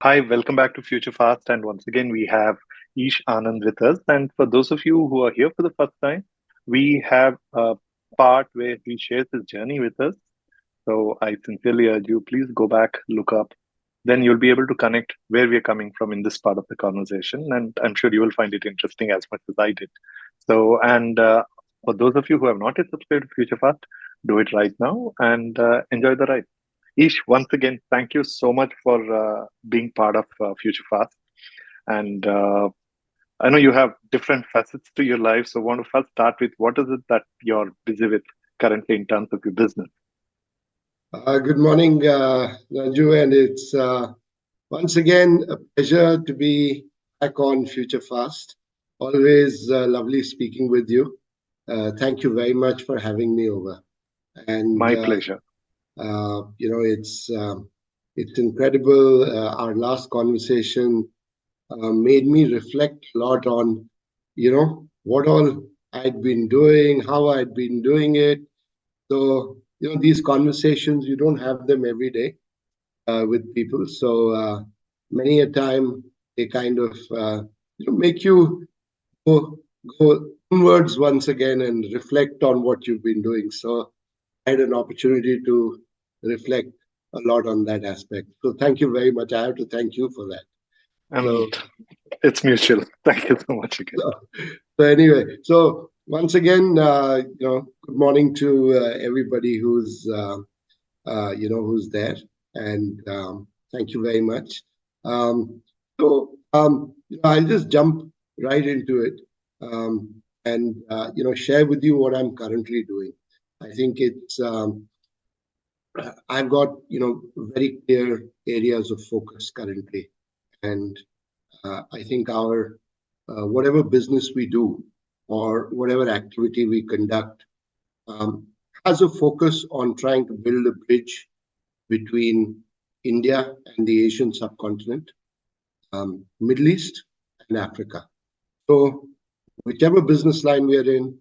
Hi, welcome back to Future Fast. And once again, we have Anand with us. And for those of you who are here for the first time, we have a part where he shares his journey with us. So I sincerely urge you, please go back, look up. Then you'll be able to connect where we're coming from in this part of the conversation. And I'm sure you will find it interesting as much as I did. And for those of you who have not yet subscribed to Future Fast, do it right now and enjoy the ride. Once again, thank you so much for being part of Future Fast. And I know you have different facets to your life. So I want to first start with what is it that you're busy with currently in terms of your business? Good morning, Raju, and it's once again a pleasure to be back on Future Fast. Always lovely speaking with you. Thank you very much for having me over. And My pleasure. It's incredible. Our last conversation made me reflect a lot on, what all I'd been doing, how I'd been doing it. So, these conversations, you don't have them every day with people. So many a time they kind of make you go inwards once again and reflect on what you've been doing. So I had an opportunity to reflect a lot on that aspect. So thank you very much. I have to thank you for that. And it's mutual. Thank you so much again. So anyway, so once again, good morning to everybody who's who's there, and thank you very much. I'll just jump right into it, and share with you what I'm currently doing. I think it's I've got very clear areas of focus currently, and I think our whatever business we do or whatever activity we conduct has a focus on trying to build a bridge between India and the Asian subcontinent, Middle East and Africa. So whichever business line we are in,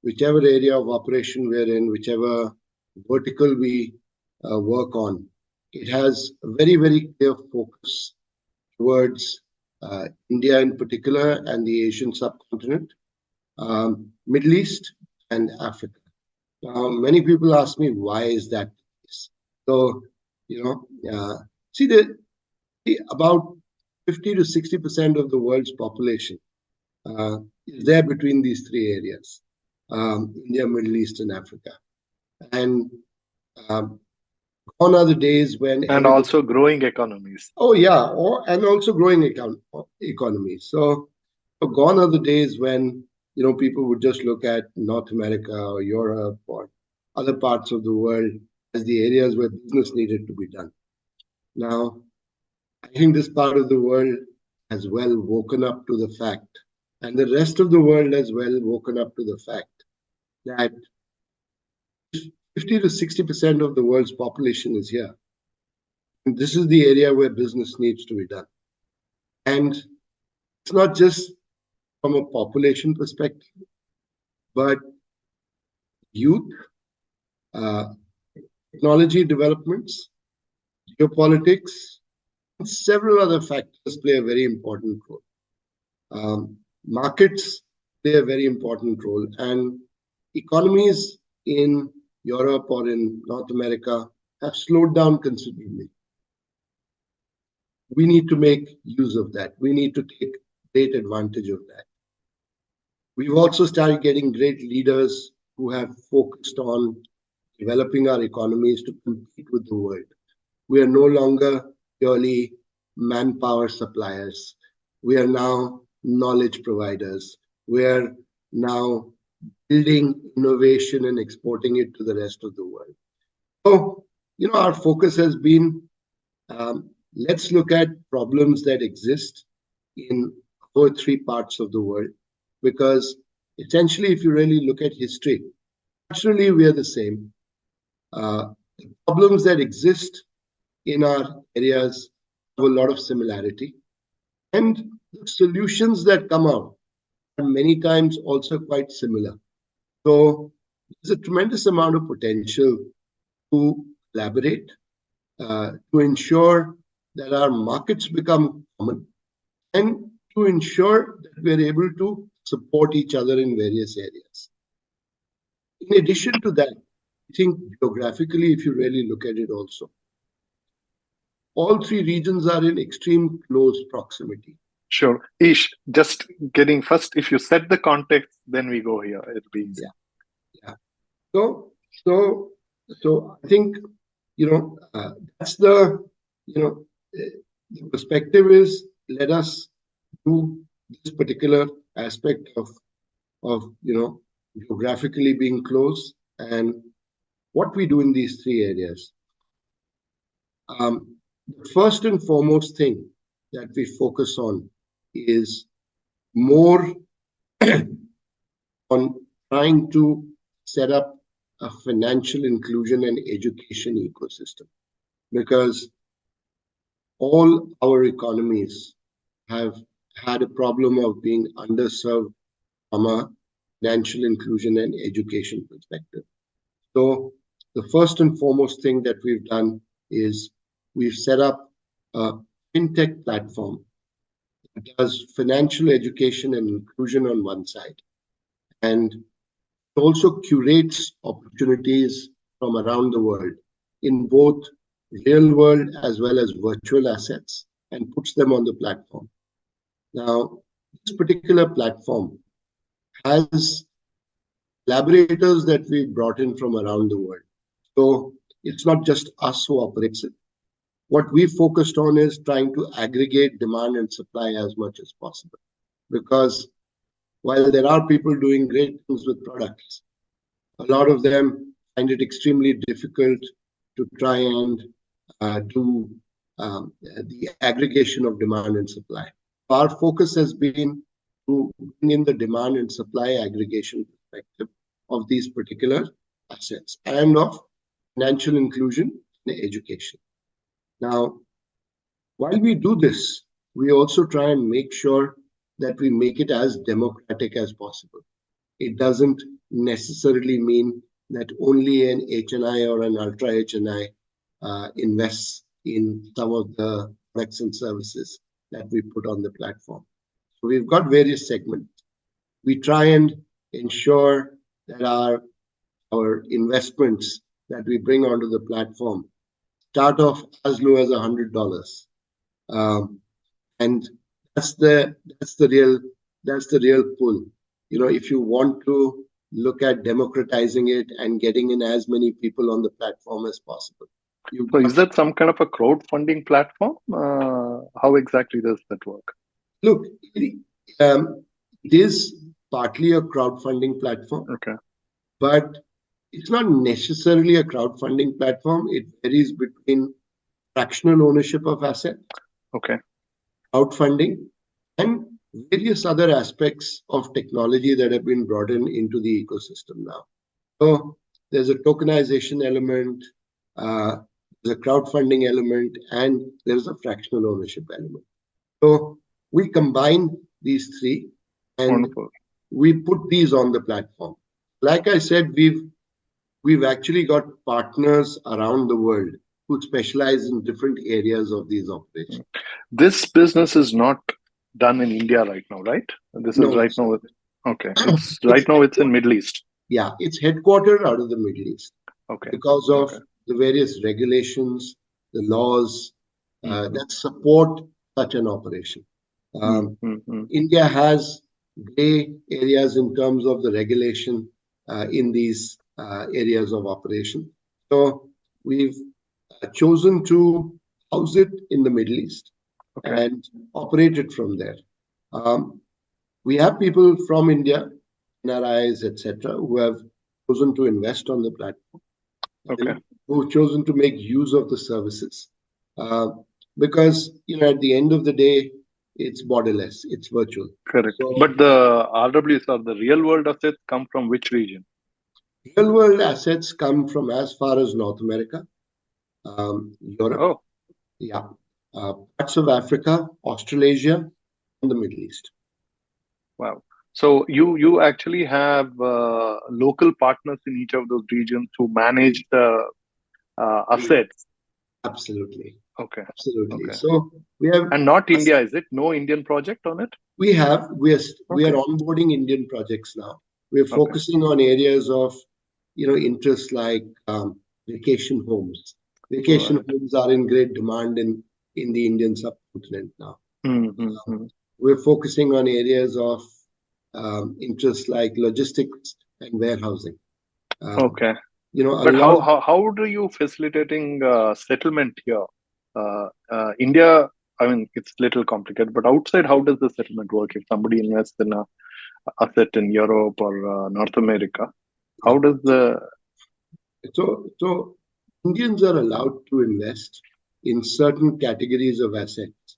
whichever area of operation we are in, whichever vertical we work on, it has a very, very clear focus towards India in particular and the Asian subcontinent, Middle East and Africa. Now, many people ask me, why is that? So, about 50 to 60% of the world's population is there between these three areas, India, Middle East, and Africa. And gone are the days when... And also growing economies. Oh, yeah. And also growing economies. So gone are the days when, people would just look at North America or Europe or other parts of the world as the areas where business needed to be done. Now, I think this part of the world has well woken up to the fact, and the rest of the world has well woken up to the fact that 50 to 60% of the world's population is here. And this is the area where business needs to be done. And it's not just from a population perspective, but youth, technology developments, geopolitics, and several other factors play a very important role. Markets play a very important role, and economies in Europe or in North America have slowed down considerably. We need to make use of that. We need to take great advantage of that. We've also started getting great leaders who have focused on developing our economies to compete with the world. We are no longer purely manpower suppliers. We are now knowledge providers. We are now building innovation and exporting it to the rest of the world. So, our focus has been, let's look at problems that exist in our three parts of the world, because essentially, if you really look at history, naturally we are the same. The problems that exist in our areas have a lot of similarity, and the solutions that come out are many times also quite similar. So there's a tremendous amount of potential to collaborate, to ensure that our markets become common and to ensure that we are able to support each other in various areas. In addition to that, I think geographically, if you really look at it also, all three regions are in extreme close proximity. Sure. Ish, just getting first, if you set the context, then we go here. It'll be easy. Yeah. So, so I think, that's the, the perspective is let us do this particular aspect of, geographically being close and what we do in these three areas. The first and foremost thing that we focus on is more on trying to set up a financial inclusion and education ecosystem, because all our economies have had a problem of being underserved from a financial inclusion and education perspective. So the first and foremost thing that we've done is we've set up a FinTech platform that does financial education and inclusion on one side, and also curates opportunities from around the world in both real world as well as virtual assets and puts them on the platform. Now, this particular platform has collaborators that we brought in from around the world. So it's not just us who operates it. What we focused on is trying to aggregate demand and supply as much as possible. Because while there are people doing great things with products, a lot of them find it extremely difficult to try and do the aggregation of demand and supply. Our focus has been to bring in the demand and supply aggregation perspective of these particular assets and of financial inclusion and education. Now, while we do this, we also try and make sure that we make it as democratic as possible. It doesn't necessarily mean that only an HNI or an ultra HNI invests in some of the products and services that we put on the platform. So we've got various segments. We try and ensure that our investments that we bring onto the platform start off as low as $100, and that's the real pull. If you want to look at democratizing it and getting in as many people on the platform as possible. So is that some kind of a crowdfunding platform? How exactly does that work? Look, it is partly a crowdfunding platform. Okay. But it's not necessarily a crowdfunding platform. It varies between fractional ownership of assets, okay, crowdfunding, and various other aspects of technology that have been brought into the ecosystem now. So there's a tokenization element, there's a crowdfunding element, and there's a fractional ownership element. So we combine these three and wonderful. We put these on the platform. Like I said, we've actually got partners around the world who specialize in different areas of these operations. This business is not done in India right now, right? This is right now. Okay, it's right now. It's in Middle East. Yeah, it's headquartered out of the Middle East. Okay. Because of the various regulations, the laws that support such an operation. India has gray areas in terms of the regulation in these areas of operation. So we've chosen to house it in the Middle East and operate it from there. We have people from India, NRIs, etc., who have chosen to invest on the platform, who've chosen to make use of the services. Because, at the end of the day, it's borderless, it's virtual. Correct. So, but the RWs or the real world assets come from which region? Real world assets come from as far as North America, Europe, parts of Africa, Australasia, and the Middle East. Wow. So you actually have local partners in each of those regions who manage the assets. Absolutely. Okay. Absolutely. Okay. So we have, And not India, is it? No Indian project on it? we are Okay. onboarding Indian projects now. We're Okay. focusing on areas of, interest like vacation homes. Vacation Right. homes are in great demand in the Indian subcontinent now. Mm-hmm. We're focusing on areas of interest like logistics and warehousing. Um, Okay. a But lot of how do you facilitating settlement here? India, I mean, it's little complicated, but outside, how does the settlement work? If somebody invests in a asset in Europe or North America, yeah. how does the So Indians are allowed to invest in certain categories of assets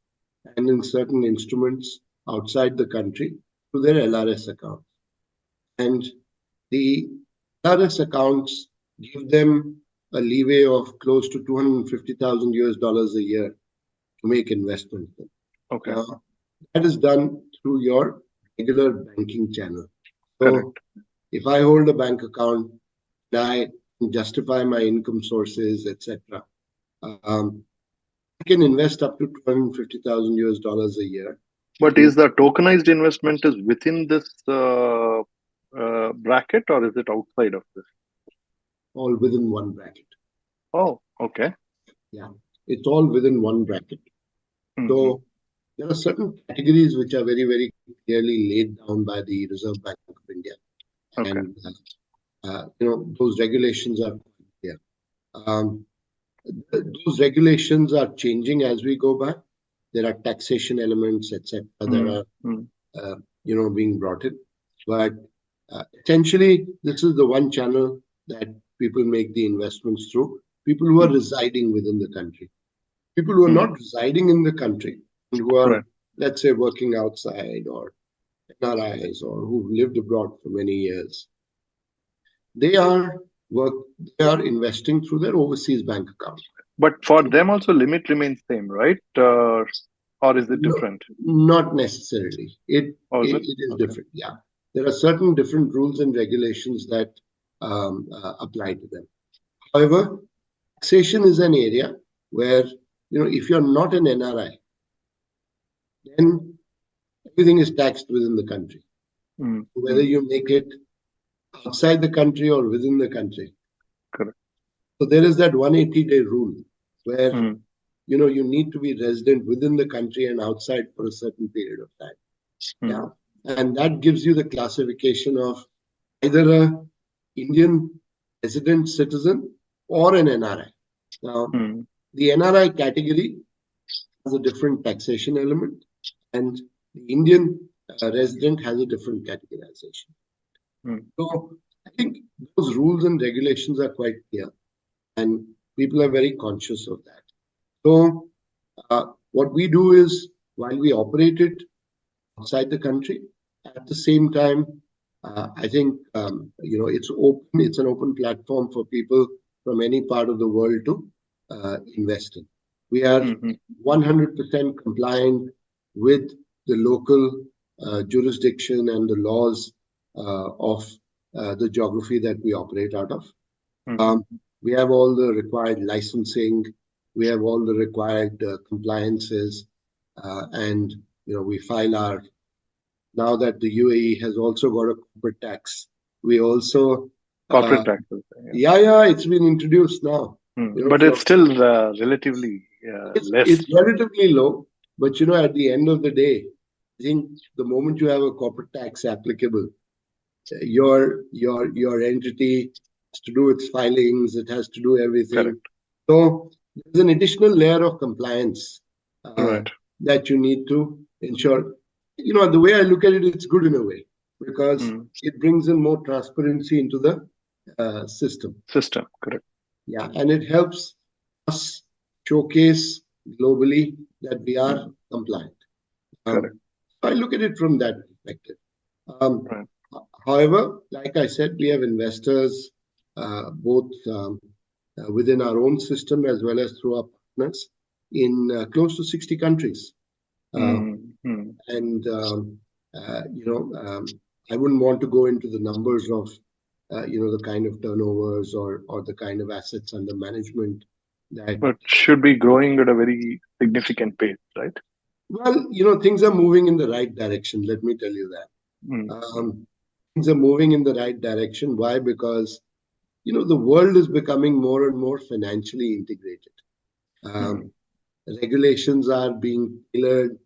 and in certain instruments outside the country to their LRS account. And the LRS accounts give them a leeway of close to 250,000 US dollars a year to make investments. okay, Now, that is done through your regular banking channel. So correct? if I hold a bank account, I can justify my income sources, etc. I can invest up to 250,000 US dollars a year. But And is the tokenized investment is within this bracket or is it outside of this? all within one bracket. Oh, okay. Yeah, it's all within one bracket. Hmm. So there are certain categories which are very, very clearly laid down by the Reserve Bank of India, Okay. and those regulations are clear. Um, those regulations are changing as we go by. There are taxation elements, etc., that Hmm. are Hmm. being brought in. But essentially, this is the one channel that people make the investments through. People who are Hmm. residing within the country. People who are Hmm. not residing in the country and who are, Right. let's say, working outside or NRIs or who've lived abroad for many years, they are work they are investing through their overseas bank account. But for them also limit remains same, right? Or is it No, different? not necessarily. Or is it? It is Okay. different. Yeah, there are certain different rules and regulations that apply to them. However, taxation is an area where if you're not an NRI, then everything is taxed within the country, Hmm. whether Hmm. you make it outside the country or within the country. Correct. So there is that 180-day rule where Hmm. you need to be resident within the country and outside for a certain period of time. Hmm. Yeah, and that gives you the classification of either a Indian resident citizen or an NRI. Now, Hmm. the NRI category has a different taxation element, and the Indian resident has a different categorization. Hmm. So I think those rules and regulations are quite clear, and people are very conscious of that. So what we do is, while we operate it outside the country, at the same time, I think it's open. It's an open platform for people from any part of the world to invest in. We are Hmm. Hmm. 100% compliant with the local jurisdiction and the laws of the geography that we operate out of. Hmm. Um, we have all the required licensing. We have all the required compliances, and we file our. Now that the UAE has also got a corporate tax, we also, Corporate taxes. Yeah. yeah, it's been introduced now. But it's From still relatively less. it's relatively low, but at the end of the day, I think the moment you have a corporate tax applicable, your entity has to do its filings, it has to do everything. Correct. So there's an additional layer of compliance uh, Right. that you need to ensure. The way I look at it, it's good in a way because Hmm. it brings in more transparency into the system. System. Correct. Yeah, and it helps us showcase globally that we are Hmm. compliant. Correct. So I look at it from that perspective. Um, Right. However, like I said, we have investors both within our own system as well as through our partners in close to 60 countries. Uh, Hmm. Hmm. and, I wouldn't want to go into the numbers of, the kind of turnovers or the kind of assets under management that, But should be growing at a very significant pace, right? well, things are moving in the right direction. Let me tell you that. Mm, Things are moving in the right direction. Why? Because, the world is becoming more and more financially integrated. mm, Um, Regulations are being tailored,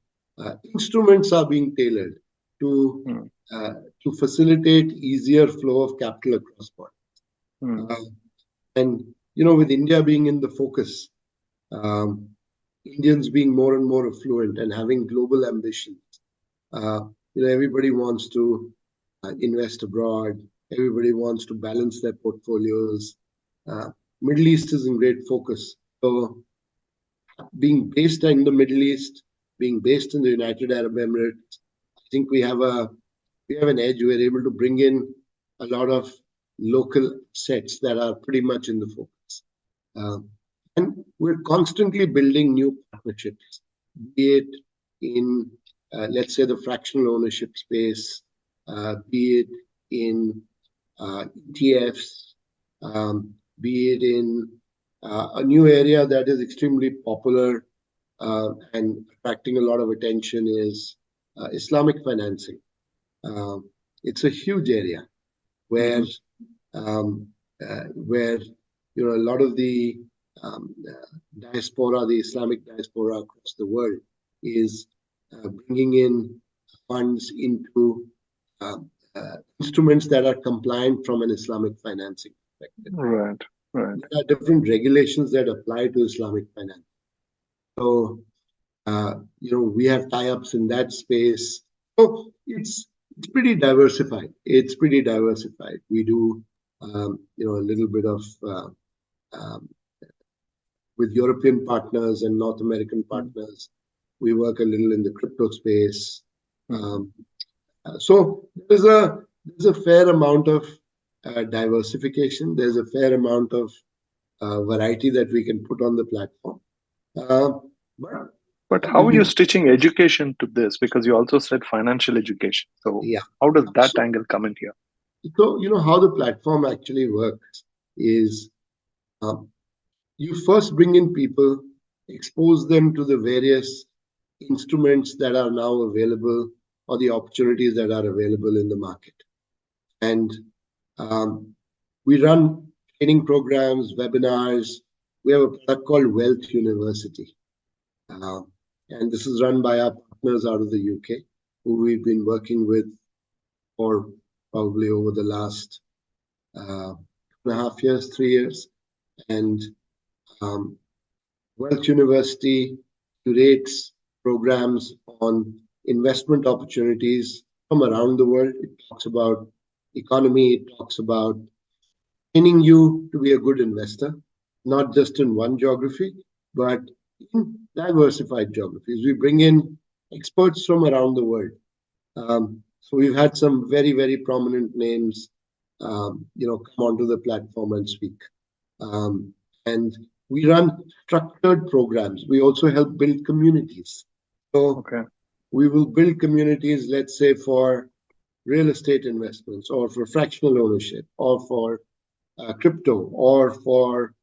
instruments are being tailored to mm, uh, to facilitate easier flow of capital across borders. mm, Uh, and with India being in the focus, um, Indians being more and more affluent and having global ambitions, uh, everybody wants to invest abroad. Everybody wants to balance their portfolios. Uh, Middle East is in great focus. So being based in the Middle East, being based in the United Arab Emirates, I think we have an edge. We're able to bring in a lot of local sets that are pretty much in the focus. Um, and we're constantly building new partnerships, be it in, let's say, the fractional ownership space, be it in ETFs, be it in a new area that is extremely popular and attracting a lot of attention is Islamic financing. Uh, it's a huge area where mhm. where a lot of the diaspora, the Islamic diaspora across the world, is bringing in funds into uh, instruments that are compliant from an Islamic financing perspective. Right, right. There are different regulations that apply to Islamic finance. So, we have tie-ups in that space. So it's pretty diversified. It's pretty diversified. We do, a little bit of um, with European partners and North American Mm, partners. We work a little in the crypto space. mm. Um, so there's a fair amount of diversification. There's a fair amount of variety that we can put on the platform. Uh, but But how are you we, stitching education to this? Because you also said financial education. So yeah. how does that So, angle come in here? how the platform actually works is um, you first bring in people, expose them to the various instruments that are now available or the opportunities that are available in the market. And um, we run training programs, webinars. We have a product called Wealth University. Uh, and this is run by our partners out of the UK, who we've been working with for probably over the last 2.5 years, 3 years. And um, Wealth University curates programs on investment opportunities from around the world. It talks about economy, it talks about training you to be a good investor, not just in one geography, but in diversified geographies. We bring in experts from around the world. So we've had some very, very prominent names, come onto the platform and speak. Um, and we run structured programs. We also help build communities. So Okay. we will build communities, let's say, for real estate investments or for fractional ownership or for crypto or for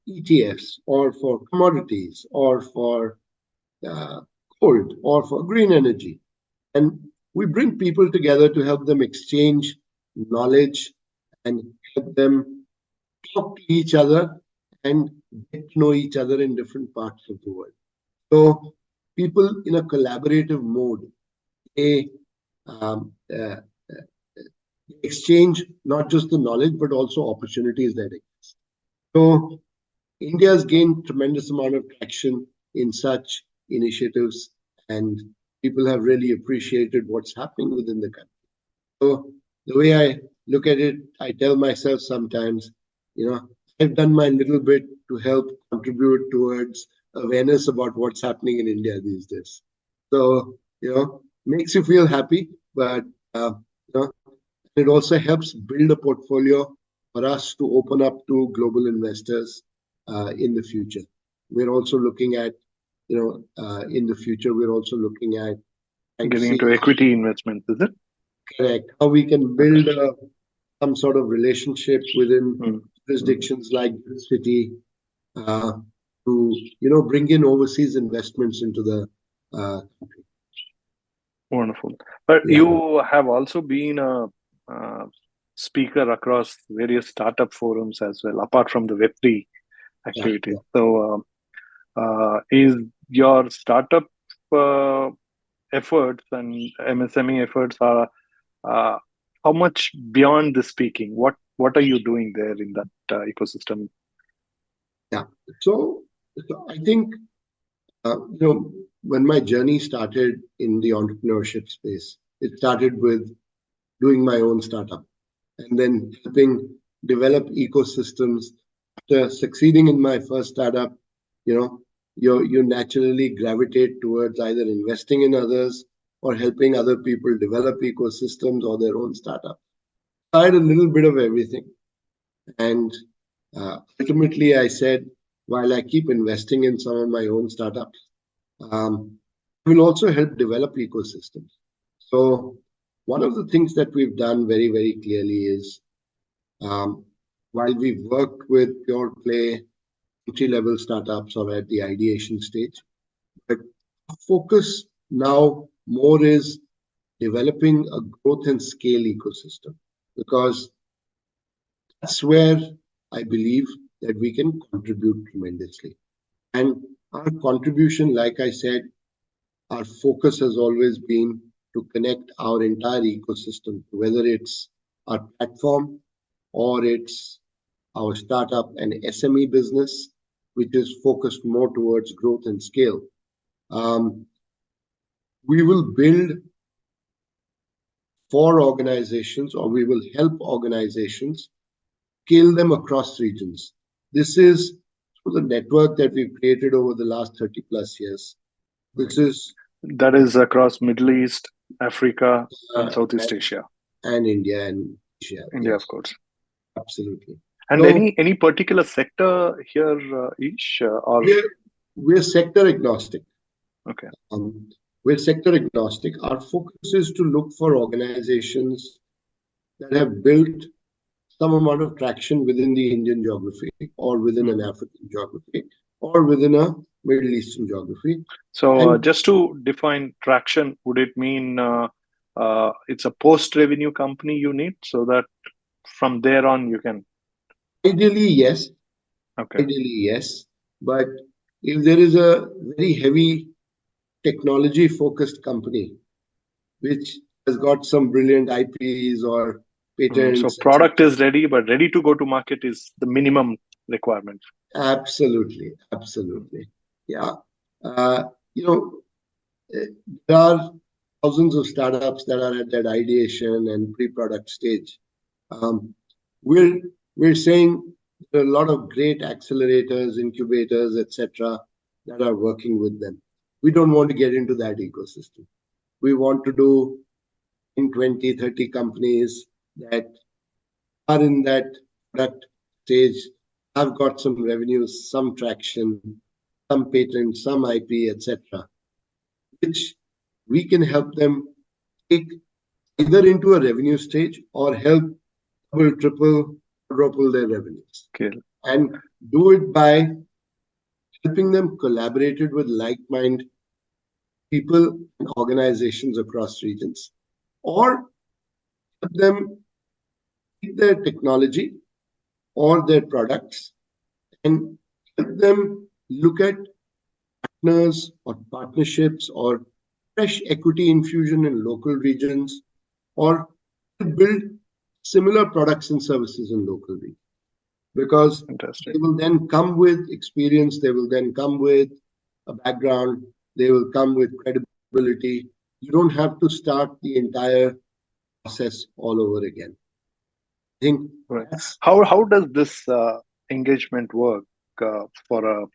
ETFs or for commodities or for uh, gold or for green energy. And we bring people together to help them exchange knowledge and help them talk to each other and get to know each other in different parts of the world. So people in a collaborative mode, they um, uh, exchange not just the knowledge but also opportunities that exist. So India has gained tremendous amount of traction in such initiatives, and people have really appreciated what's happening within the country. So the way I look at it, I tell myself sometimes, I've done my little bit to help contribute towards awareness about what's happening in India these days. So, makes you feel happy, but it also helps build a portfolio for us to open up to global investors in the future. We're also looking at, in the future, we're also looking at trying to Getting see into equity investments, is it? correct how we can Okay. build some sort of relationship within Mm, mm, jurisdictions like the city, to bring in overseas investments into the country. Wonderful. But Yeah, you have also been a speaker across various startup forums as well, apart from the Web3 yeah, activities. yeah. So, is your startup uh, efforts and MSME efforts are uh, how much beyond the speaking? What are you doing there in that ecosystem? Yeah. So I think when my journey started in the entrepreneurship space, it started with doing my own startup and then helping develop ecosystems. After succeeding in my first startup, you know, you naturally gravitate towards either investing in others or helping other people develop ecosystems or their own startup. I had a little bit of everything, and ultimately, I said, while I keep investing in some of my own startups, I will also help develop ecosystems. So, one of the things that we've done very, very clearly is um, while we've worked with pure play entry level startups or at the ideation stage, but our focus now more is developing a growth and scale ecosystem because that's where I believe that we can contribute tremendously. And our contribution, like I said, our focus has always been to connect our entire ecosystem, whether it's our platform or it's our startup and SME business, which is focused more towards growth and scale. Um, we will build for organizations or we will help organizations scale them across regions. This is through the network that we've created over the last 30 plus years. This is That is across Middle East, Africa, and uh, Southeast Asia, and India and Asia. India, of Yes, course. absolutely. And So any particular sector here, Ish, or we're we're sector agnostic. okay, Um, we're sector agnostic. Our focus is to look for organizations that have built some amount of traction within the Indian geography or within an mhm. African geography or within a Middle Eastern geography. So And just to define traction, would it mean it's a post-revenue company you need so that from there on you can? ideally, yes, Okay. ideally, yes. But if there is a very heavy technology focused company which has got some brilliant IPs or So patents, product etc. is ready, but ready to go to market is the minimum requirement. Absolutely, absolutely. Yeah. Uh, you know, there are thousands of startups that are at that ideation and pre-product stage. Um, we're we're saying there are a lot of great accelerators, incubators, etc., that are working with them. We don't want to get into that ecosystem. We want to do in 20, 30 companies that are in that product stage, have got some revenues, some traction, some patents, some IP, etc., which we can help them take either into a revenue stage or help double, triple, quadruple their revenues. Okay. And do it by helping them collaborated with like-minded people and organizations across regions, or help them take their technology or their products and help them look at partners or partnerships or fresh equity infusion in local regions or build similar products and services in local regions. Because Fantastic. they will then come with experience, they will then come with a background, they will come with credibility. You don't have to start the entire process all over again. I think Right. that's How does this engagement work for a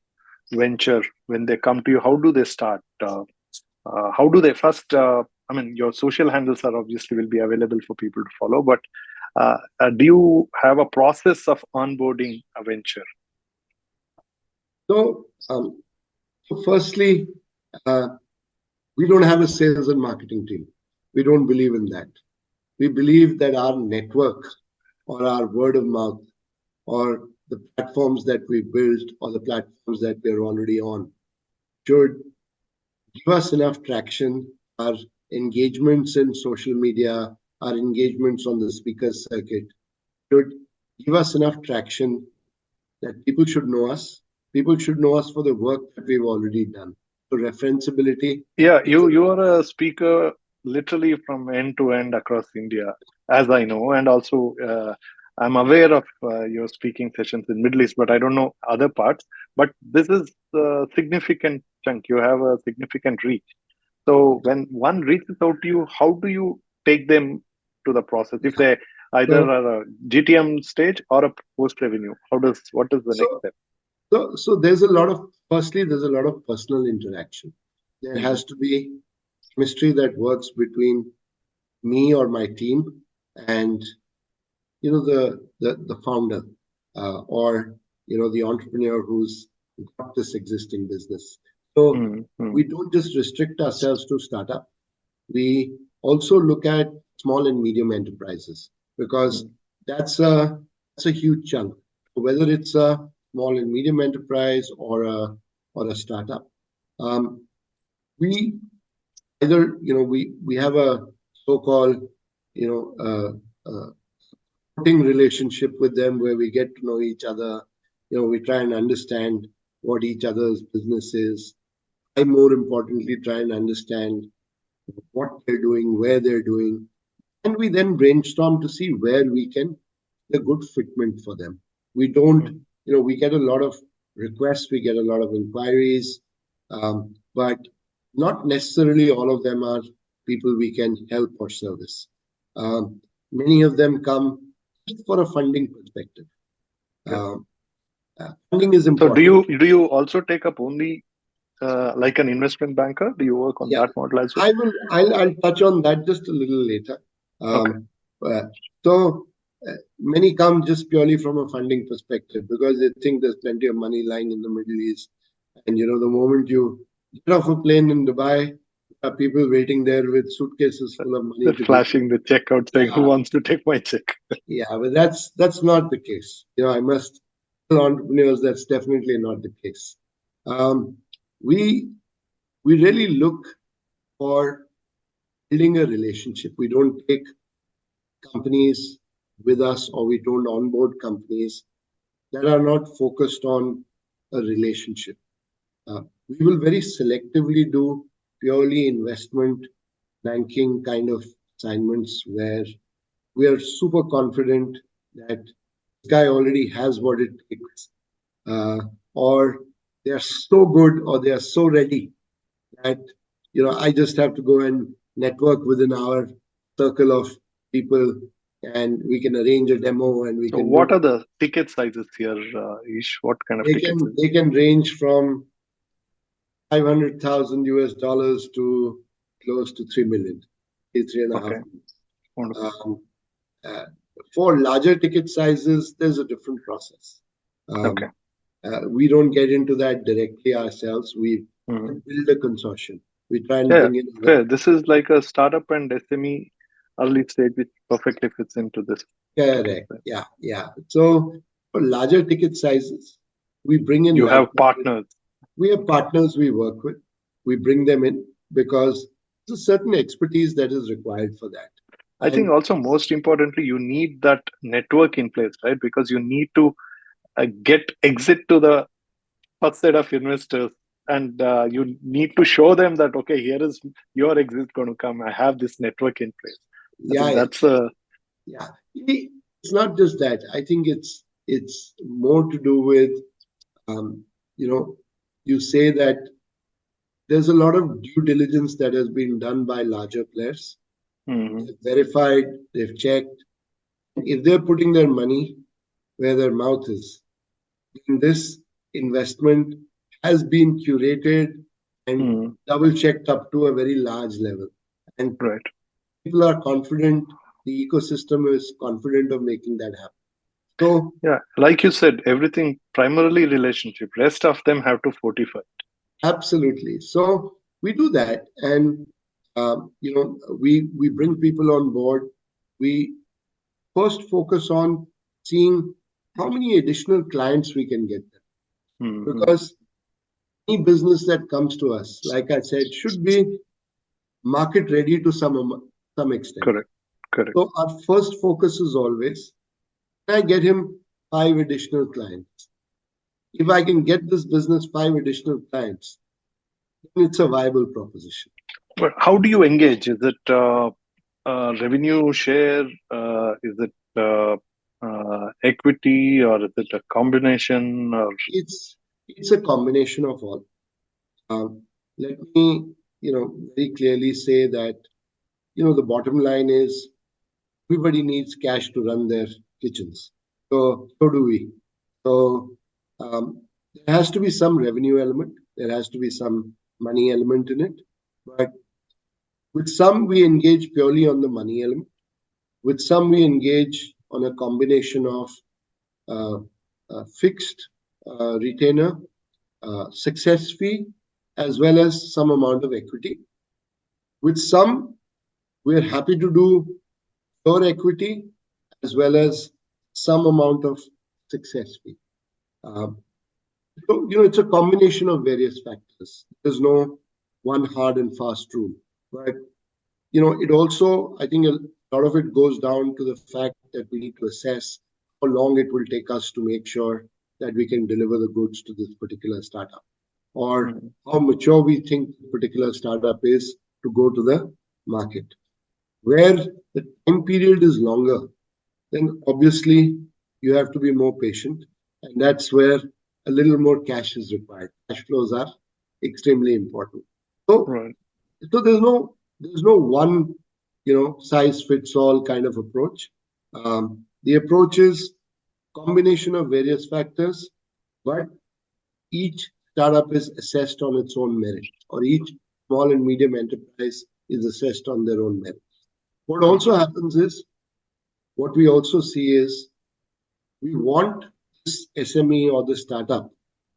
venture when they come to you? How do they start? How do they first? I mean, your social handles are obviously will be available for people to follow, but do you have a process of onboarding a venture? so. So firstly, uh, we don't have a sales and marketing team. We don't believe in that. We believe that our network or our word of mouth or the platforms that we built or the platforms that we're already on should give us enough traction. Our engagements in social media, our engagements on the speaker circuit should give us enough traction that people should know us. People should know us for the work that we've already done. So referenceability. Yeah, you are a speaker literally from end to end across India, as I know, and also I'm aware of your speaking sessions in Middle East, but I don't know other parts. But this is a significant chunk. You have a significant reach. So when one reaches out to you, how do you take them to the process? If they either So, are a GTM stage or a post revenue, what is the next so, step? so there's a lot of, firstly, there's a lot of personal interaction. There Hmm. has to be chemistry that works between me or my team and the founder or the entrepreneur who's got this existing business. So Hmm. Hmm. we don't just restrict ourselves to startup. We also look at small and medium enterprises because Hmm. that's a huge chunk. Whether it's a small and medium enterprise or a startup, um, we either we have a so-called you know relationship with them where we get to know each other. We try and understand what each other's business is. I more importantly try and understand what they're doing, where they're doing, and we then brainstorm to see where we can be a good fitment for them. We don't, Hmm. we get a lot of requests, we get a lot of inquiries, but not necessarily all of them are people we can help or service. Many of them come just for a funding perspective. Okay. Um, Funding is So important. do you also take up only like an investment banker? Do you work on Yeah, that model as well? I'll touch on that just a little later. Okay. Uh, so many come just purely from a funding perspective because they think there's plenty of money lying in the Middle East, and the moment you get off a plane in Dubai, there are people waiting there with suitcases full of money Just to give you. flashing the check out saying, who Yeah, wants to take my check? yeah, but that's not the case. I must tell entrepreneurs that's definitely not the case. Um, we we really look for building a relationship. We don't take companies with us or we don't onboard companies that are not focused on a relationship. We will very selectively do purely investment banking kind of assignments where we are super confident that this guy already has what it takes, uh, or they are so good or they are so ready that I just have to go and network within our circle of people, and we can arrange a demo, and we So can do. what are the ticket sizes here, Ish? What kind of They tickets? can they can range from 500,000 US dollars to close to 3 million, three and a half Okay. million. Wonderful. Um, uh, for larger ticket sizes, there's a different process. Okay. Um, we don't get into that directly ourselves. We Hmm. build a consortium. We try and Yeah, bring in other. fair. This is like a startup and SME early stage, which perfectly fits into this ticket Correct. size. Yeah, yeah. So for larger ticket sizes, we bring in You have like-minded. partners. We have partners we work with. We bring them in because there's a certain expertise that is required for that. I think And also most importantly, you need that network in place, right? Because you need to get exit to the first set of investors, and you need to show them that okay, here is your exit going to come. I have this network in place. I yeah, think yeah, that's a yeah. It's not just that. I think it's more to do with um, you know, you say that there's a lot of due diligence that has been done by larger players. Mhm. They've verified, they've checked. If they're putting their money where their mouth is, this investment has been curated and Mhm. double checked up to a very large level. And Right. people are confident, the ecosystem is confident of making that happen. So, Yeah, like you said, everything primarily relationship. Rest of them have to fortify. absolutely. So, we do that. And, we bring people on board. We first focus on seeing how many additional clients we can get them. Mm-hmm. Because any business that comes to us, like I said, should be market ready to some extent. Correct. So our first focus is always, can I get him 5 additional clients? If I can get this business 5 additional clients, then it's a viable proposition. But how do you engage? Is it revenue share? Is it equity, or is it a combination? Or It's a combination of all. Let me, very clearly say that, the bottom line is everybody needs cash to run their kitchens. So do we. So there has to be some revenue element. There has to be some money element in it. But with some, we engage purely on the money element. With some, we engage on a combination of fixed retainer, success fee, as well as some amount of equity. With some, we're happy to do pure equity as well as some amount of success fee. So, it's a combination of various factors. There's no one hard and fast rule. But, it also, I think a lot of it goes down to the fact that we need to assess how long it will take us to make sure that we can deliver the goods to this particular startup, or how mature we think the particular startup is to go to the market. Where the time period is longer, then obviously you have to be more patient, and that's where a little more cash is required. Cash flows are extremely important. So, so there's no one size fits all kind of approach. The approach is combination of various factors, but each startup is assessed on its own merit, or each small and medium enterprise is assessed on their own merit. What also happens is, what we also see is, we want this SME or the startup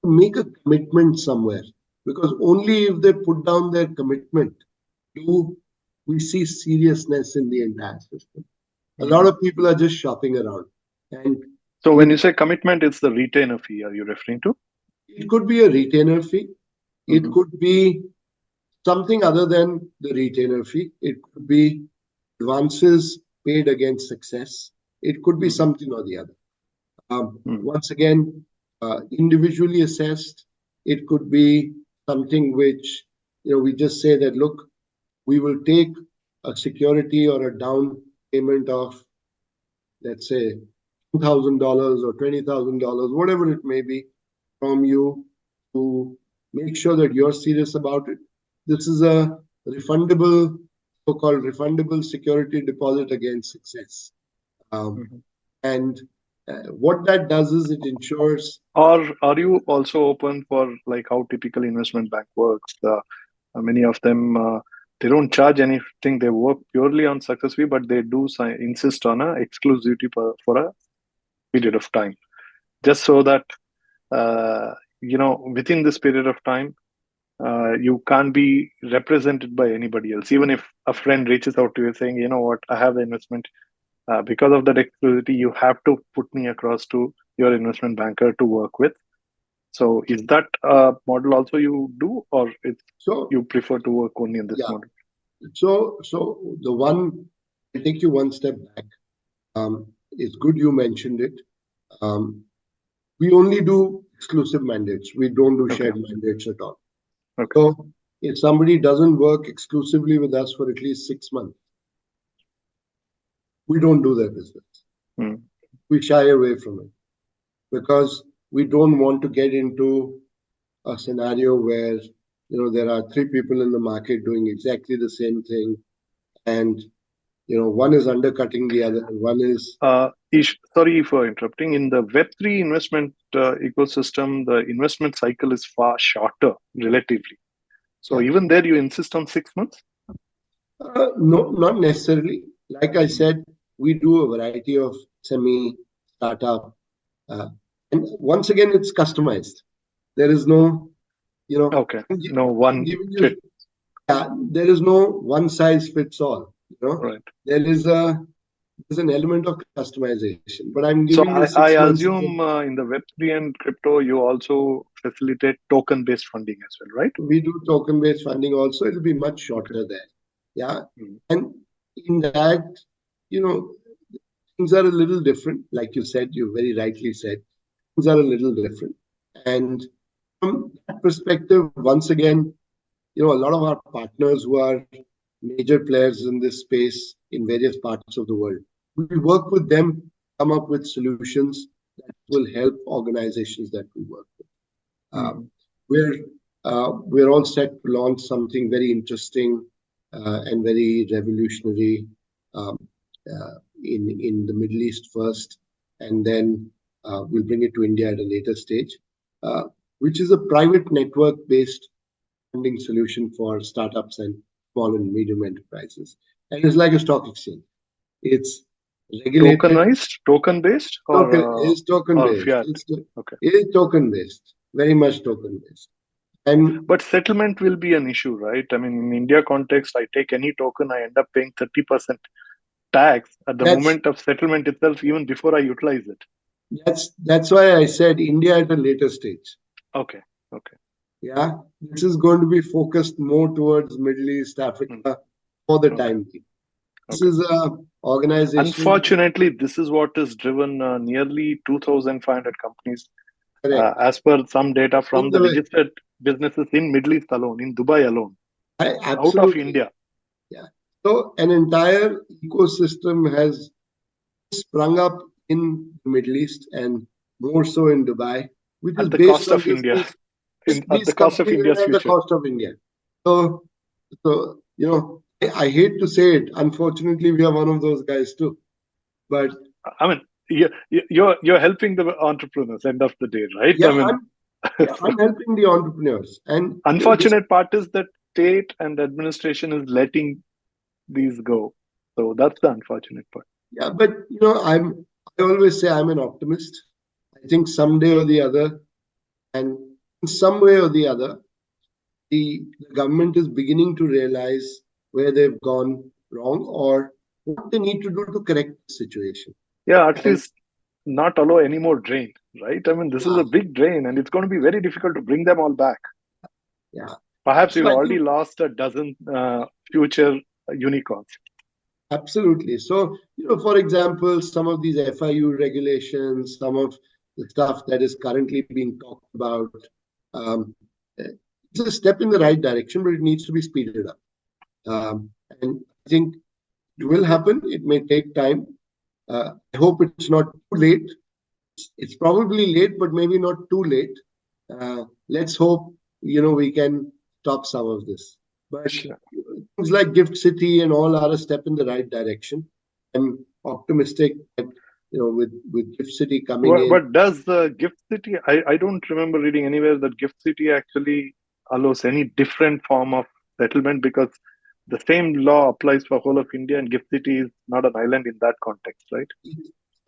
to make a commitment somewhere, because only if they put down their commitment do we see seriousness in the entire system. A lot of people are just shopping around. And so when you say commitment, it's the retainer fee, are you referring to? It could be a retainer fee. It could be something other than the retainer fee. It could be advances paid against success. It could be something or the other. Once again, individually assessed. It could be something which, we just say that, look, we will take a security or a down payment of, let's say, $2,000 or $20,000, whatever it may be, from you to make sure that you're serious about it. This is a refundable, so-called refundable security deposit against success. And what that does is it ensures. Or are you also open for, like, how typical investment bank works? Many of them, they don't charge anything. They work purely on success fee, but they do insist on a exclusivity for a period of time, just so that within this period of time, you can't be represented by anybody else. Even if a friend reaches out to you saying, you know what, I have the investment, because of that exclusivity, you have to put me across to your investment banker to work with. So is that a model also you do, or you prefer to work only in this model? So I'll take you one step back. It's good you mentioned it. We only do exclusive mandates. We don't do shared mandates at all. So if somebody doesn't work exclusively with us for at least 6 months, we don't do their business. We shy away from it, because we don't want to get into a scenario where there are 3 people in the market doing exactly the same thing, and one is undercutting the other, and one is. Ish, sorry for interrupting. In the Web3 investment ecosystem, the investment cycle is far shorter relatively. So even there, you insist on 6 months? No, not necessarily. Like I said, we do a variety of SME startup, and once again, it's customized. There is no, no one fit. There is no one size fits all. There is a there's an element of customization, but I'm So giving you I 6 months. assume in the Web3 and crypto, you also facilitate token-based funding as well, right? We do token-based funding also. It'll be much Okay. shorter there. Yeah. Mm. And in that, you know, things are a little different. Like you said, you very rightly said, things are a little different. And from that perspective, once again, a lot of our partners who are major players in this space in various parts of the world, we work with them, come up with solutions that will help organizations that we work with. Mm. We're we're all set to launch something very interesting and very revolutionary um, in the Middle East first, and then we'll bring it to India at a later stage, uh, which is a private network-based funding solution for startups and small and medium enterprises. And it's like a stock exchange. It's regulated. Tokenized, token-based, Token or based. fiat? Okay. It is token based. Very much token based. And But settlement will be an issue, right? I mean, in India context, I take any token, I end up paying 30% tax at the that's moment of settlement itself, even before I utilize it. that's why I said India at a later stage. Okay. Okay. Yeah, this is going to be focused more towards Middle East, Mm. Africa for the Okay. time being. This Okay. is a organization. Unfortunately, this is what has driven nearly 2,500 companies, Correct. as per some data In from the the way, registered businesses in Middle East alone, in Dubai alone, I out of absolutely. India. Yeah. So an entire ecosystem has sprung up in the Middle East and more so in Dubai, which is At the based cost on of just India, at these the cost of companies India's are at the future. cost of India. So, I hate to say it. Unfortunately, we are one of those guys too. But I mean, you're helping the entrepreneurs. End of the day, right? yeah, I mean, I'm helping the entrepreneurs, and this. unfortunate part is that state and administration is letting these go. So that's the unfortunate part. Yeah, but I always say I'm an optimist. I think someday or the other, and in some way or the other, the government is beginning to realize where they've gone wrong or what they need to do to correct the situation. Yeah, at And least not allow any more drain, right? I mean, this is yeah, a big drain, and it's going to be very difficult to bring them all back. yeah. Perhaps So you've I already think lost a dozen future unicorns. absolutely. So, for example, some of these FIU regulations, some of the stuff that is currently being talked about, um, it's a step in the right direction, but it needs to be speeded up. And I think it will happen. It may take time. I hope it's not too late. It's probably late, but maybe not too late. Let's hope we can stop some of this. But Sure. things like Gift City and all are a step in the right direction. I'm optimistic that with Gift City coming in. But does the Gift City? I don't remember reading anywhere that Gift City actually allows any different form of settlement, because the same law applies for whole of India, and Gift City is not an island in that context, right?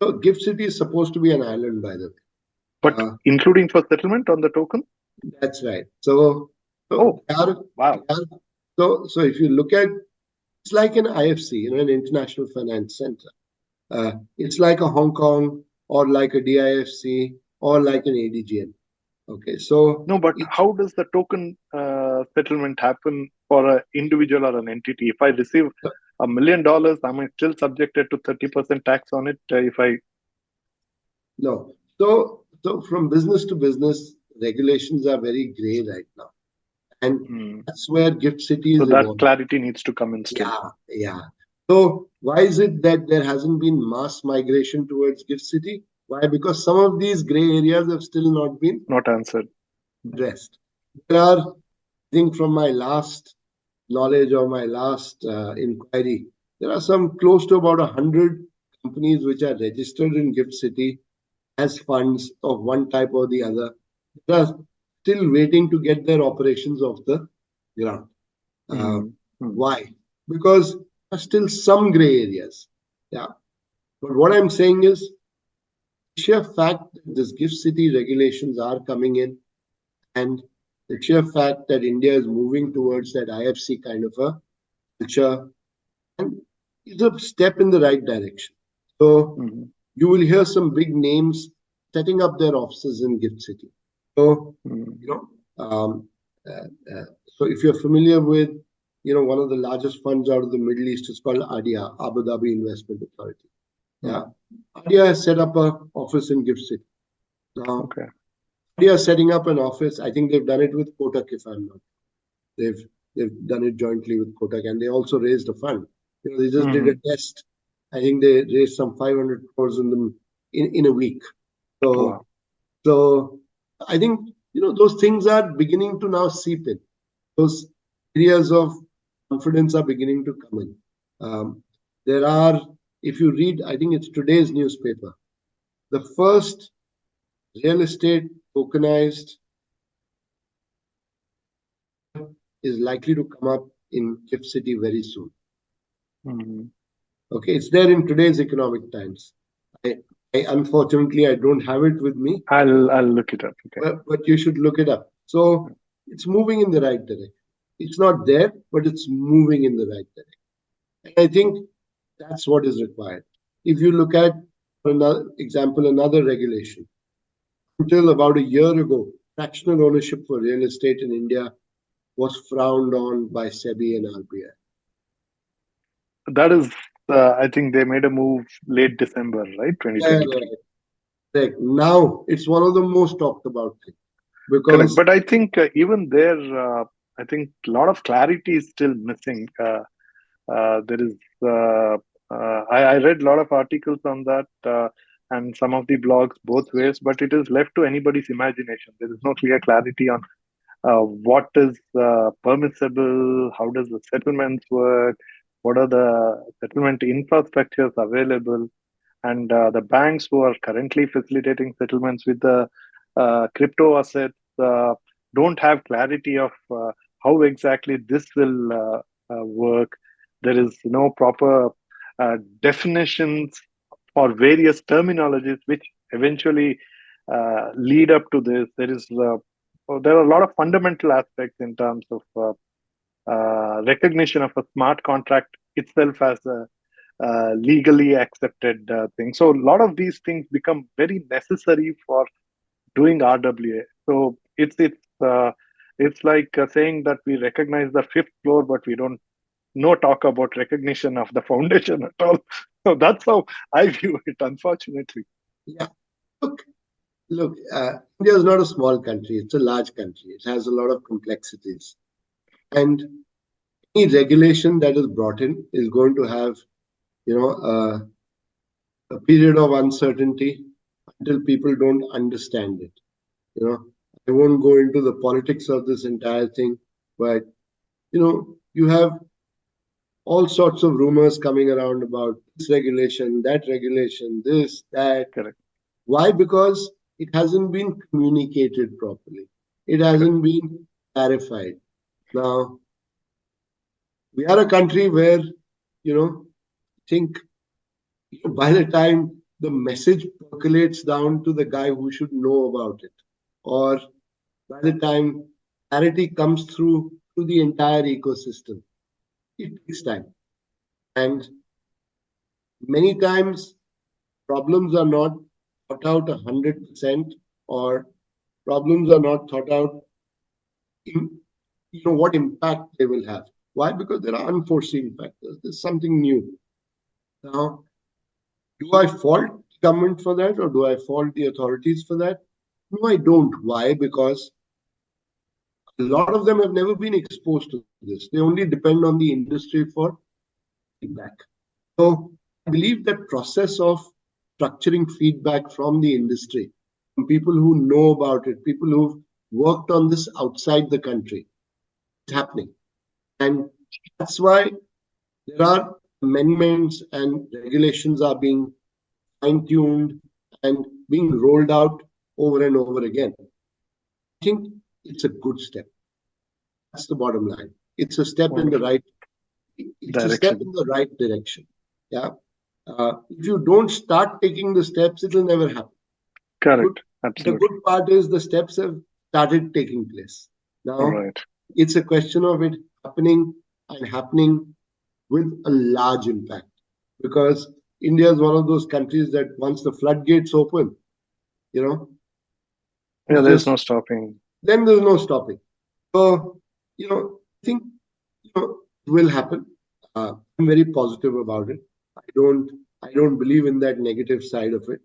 So Gift City is supposed to be an island, by the way. But including for settlement on the token? That's right. So, Oh, they are, wow. so if you look at, it's like an IFC, an International Finance Center. It's like a Hong Kong or like a DIFC or like an ADGM. Okay, so No, but how does the token settlement happen for an individual or an entity? If I receive $1 million, am I still subjected to 30% tax on it? If I no, so from business to business, regulations are very gray right now, and Hmm. that's where Gift City So is that evolving. clarity needs to come in still. Yeah, yeah. So why is it that there hasn't been mass migration towards Gift City? Why? Because some of these gray areas have still not been Not answered. addressed. There are, I think, from my last knowledge or my last inquiry, there are some close to about 100 companies which are registered in Gift City as funds of one type or the other. They are still waiting to get their operations off the ground. Uh, Hmm. Hmm. why? Because there are still some gray areas. Yeah. But what I'm saying is, sheer fact that this Gift City regulations are coming in, and the sheer fact that India is moving towards that IFC kind of a culture, and is a step in the right direction. So Mm-hmm. you will hear some big names setting up their offices in Gift City. So, Mm-hmm. you know, so if you're familiar with, one of the largest funds out of the Middle East is called ADIA, Abu Dhabi Investment Authority. Yeah. ADIA has set up an office in Gift City. Now, Okay. ADIA is setting up an office. I think they've done it with Kotak, if I'm not. They've done it jointly with Kotak, and they also raised a fund. They just did a Mm-hmm. test. I think they raised some 500 crores in them in a week. So Wow. so I think those things are beginning to now seep in. Those areas of confidence are beginning to come in. There are, if you read, I think it's today's newspaper, the first real estate tokenized is likely to come up in Gift City very soon. Mm-hmm. Okay, it's there in today's Economic Times. I, unfortunately I don't have it with me, I'll look it up. Okay. but you should look it up. So it's moving in the right direction. It's not there, but it's moving in the right direction. And I think that's what is required. If you look at, for another example, another regulation, until about a year ago, fractional ownership for real estate in India was frowned on by SEBI and RBI. That is, I think they made a move late December, right? Yeah, 2023. right. Now it's one of the most talked about things Correct. because But I think even there, I think a lot of clarity is still missing. There is, I read a lot of articles on that and some of the blogs both ways, but it is left to anybody's imagination. There is no clear clarity on what is permissible, how does the settlements work, what are the settlement infrastructures available, and the banks who are currently facilitating settlements with the crypto assets don't have clarity of how exactly this will work. There is no proper definitions or various terminologies which eventually lead up to this. There are a lot of fundamental aspects in terms of recognition of a smart contract itself as a legally accepted thing. So a lot of these things become very necessary for doing RWA. So it's like saying that we recognize the fifth floor, but we don't no talk about recognition of the foundation at all. So that's how I view it, unfortunately. yeah, look, India is not a small country; it's a large country. It has a lot of complexities, and any regulation that is brought in is going to have, you know, a period of uncertainty until people don't understand it. You know, I won't go into the politics of this entire thing, but you have all sorts of rumors coming around about this regulation, this, that. Correct. Why? Because it hasn't been communicated properly. It Correct. hasn't been clarified. Now, we are a country where, think by the time the message percolates down to the guy who should know about it, or by the time clarity comes through the entire ecosystem, it takes time. And many times problems are not thought out 100%, or problems are not thought out in what impact they will have. Why? Because there are unforeseen factors. There's something new. Now, do I fault government for that, or do I fault the authorities for that? No, I don't. Why? Because a lot of them have never been exposed to this. They only depend on the industry for feedback. So I believe that process of structuring feedback from the industry, from people who know about it, people who've worked on this outside the country, is happening. And that's why there are amendments and regulations are being fine-tuned and being rolled out over and over again. I think it's a good step. That's the bottom line. It's a step in the Wonderful. right. It's a step Direction. in the right direction. Yeah. If you don't start taking the steps, it will never happen. Good. Correct. The Absolutely. good part is the steps have started taking place. All Now right. it's a question of it happening, and happening with a large impact. Because, India is one of those countries that once the floodgates open, you know, Yeah, it's there's just no stopping. then there's no stopping. So, I think it will happen. I'm very positive about it. I don't believe in that negative side of it.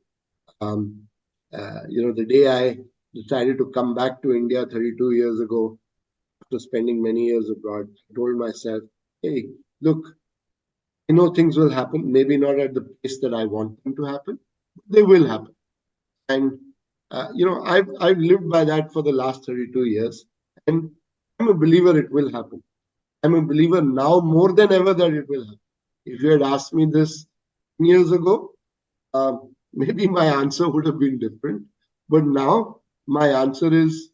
Um, the day I decided to come back to India 32 years ago after spending many years abroad, I told myself, hey, look, I know things will happen, maybe not at the pace that I want them to happen, but they will happen. And I've lived by that for the last 32 years, and I'm a believer it will happen. I'm a believer now more than ever that it will happen. If you had asked me this 10 years ago, maybe my answer would have been different. But now my answer is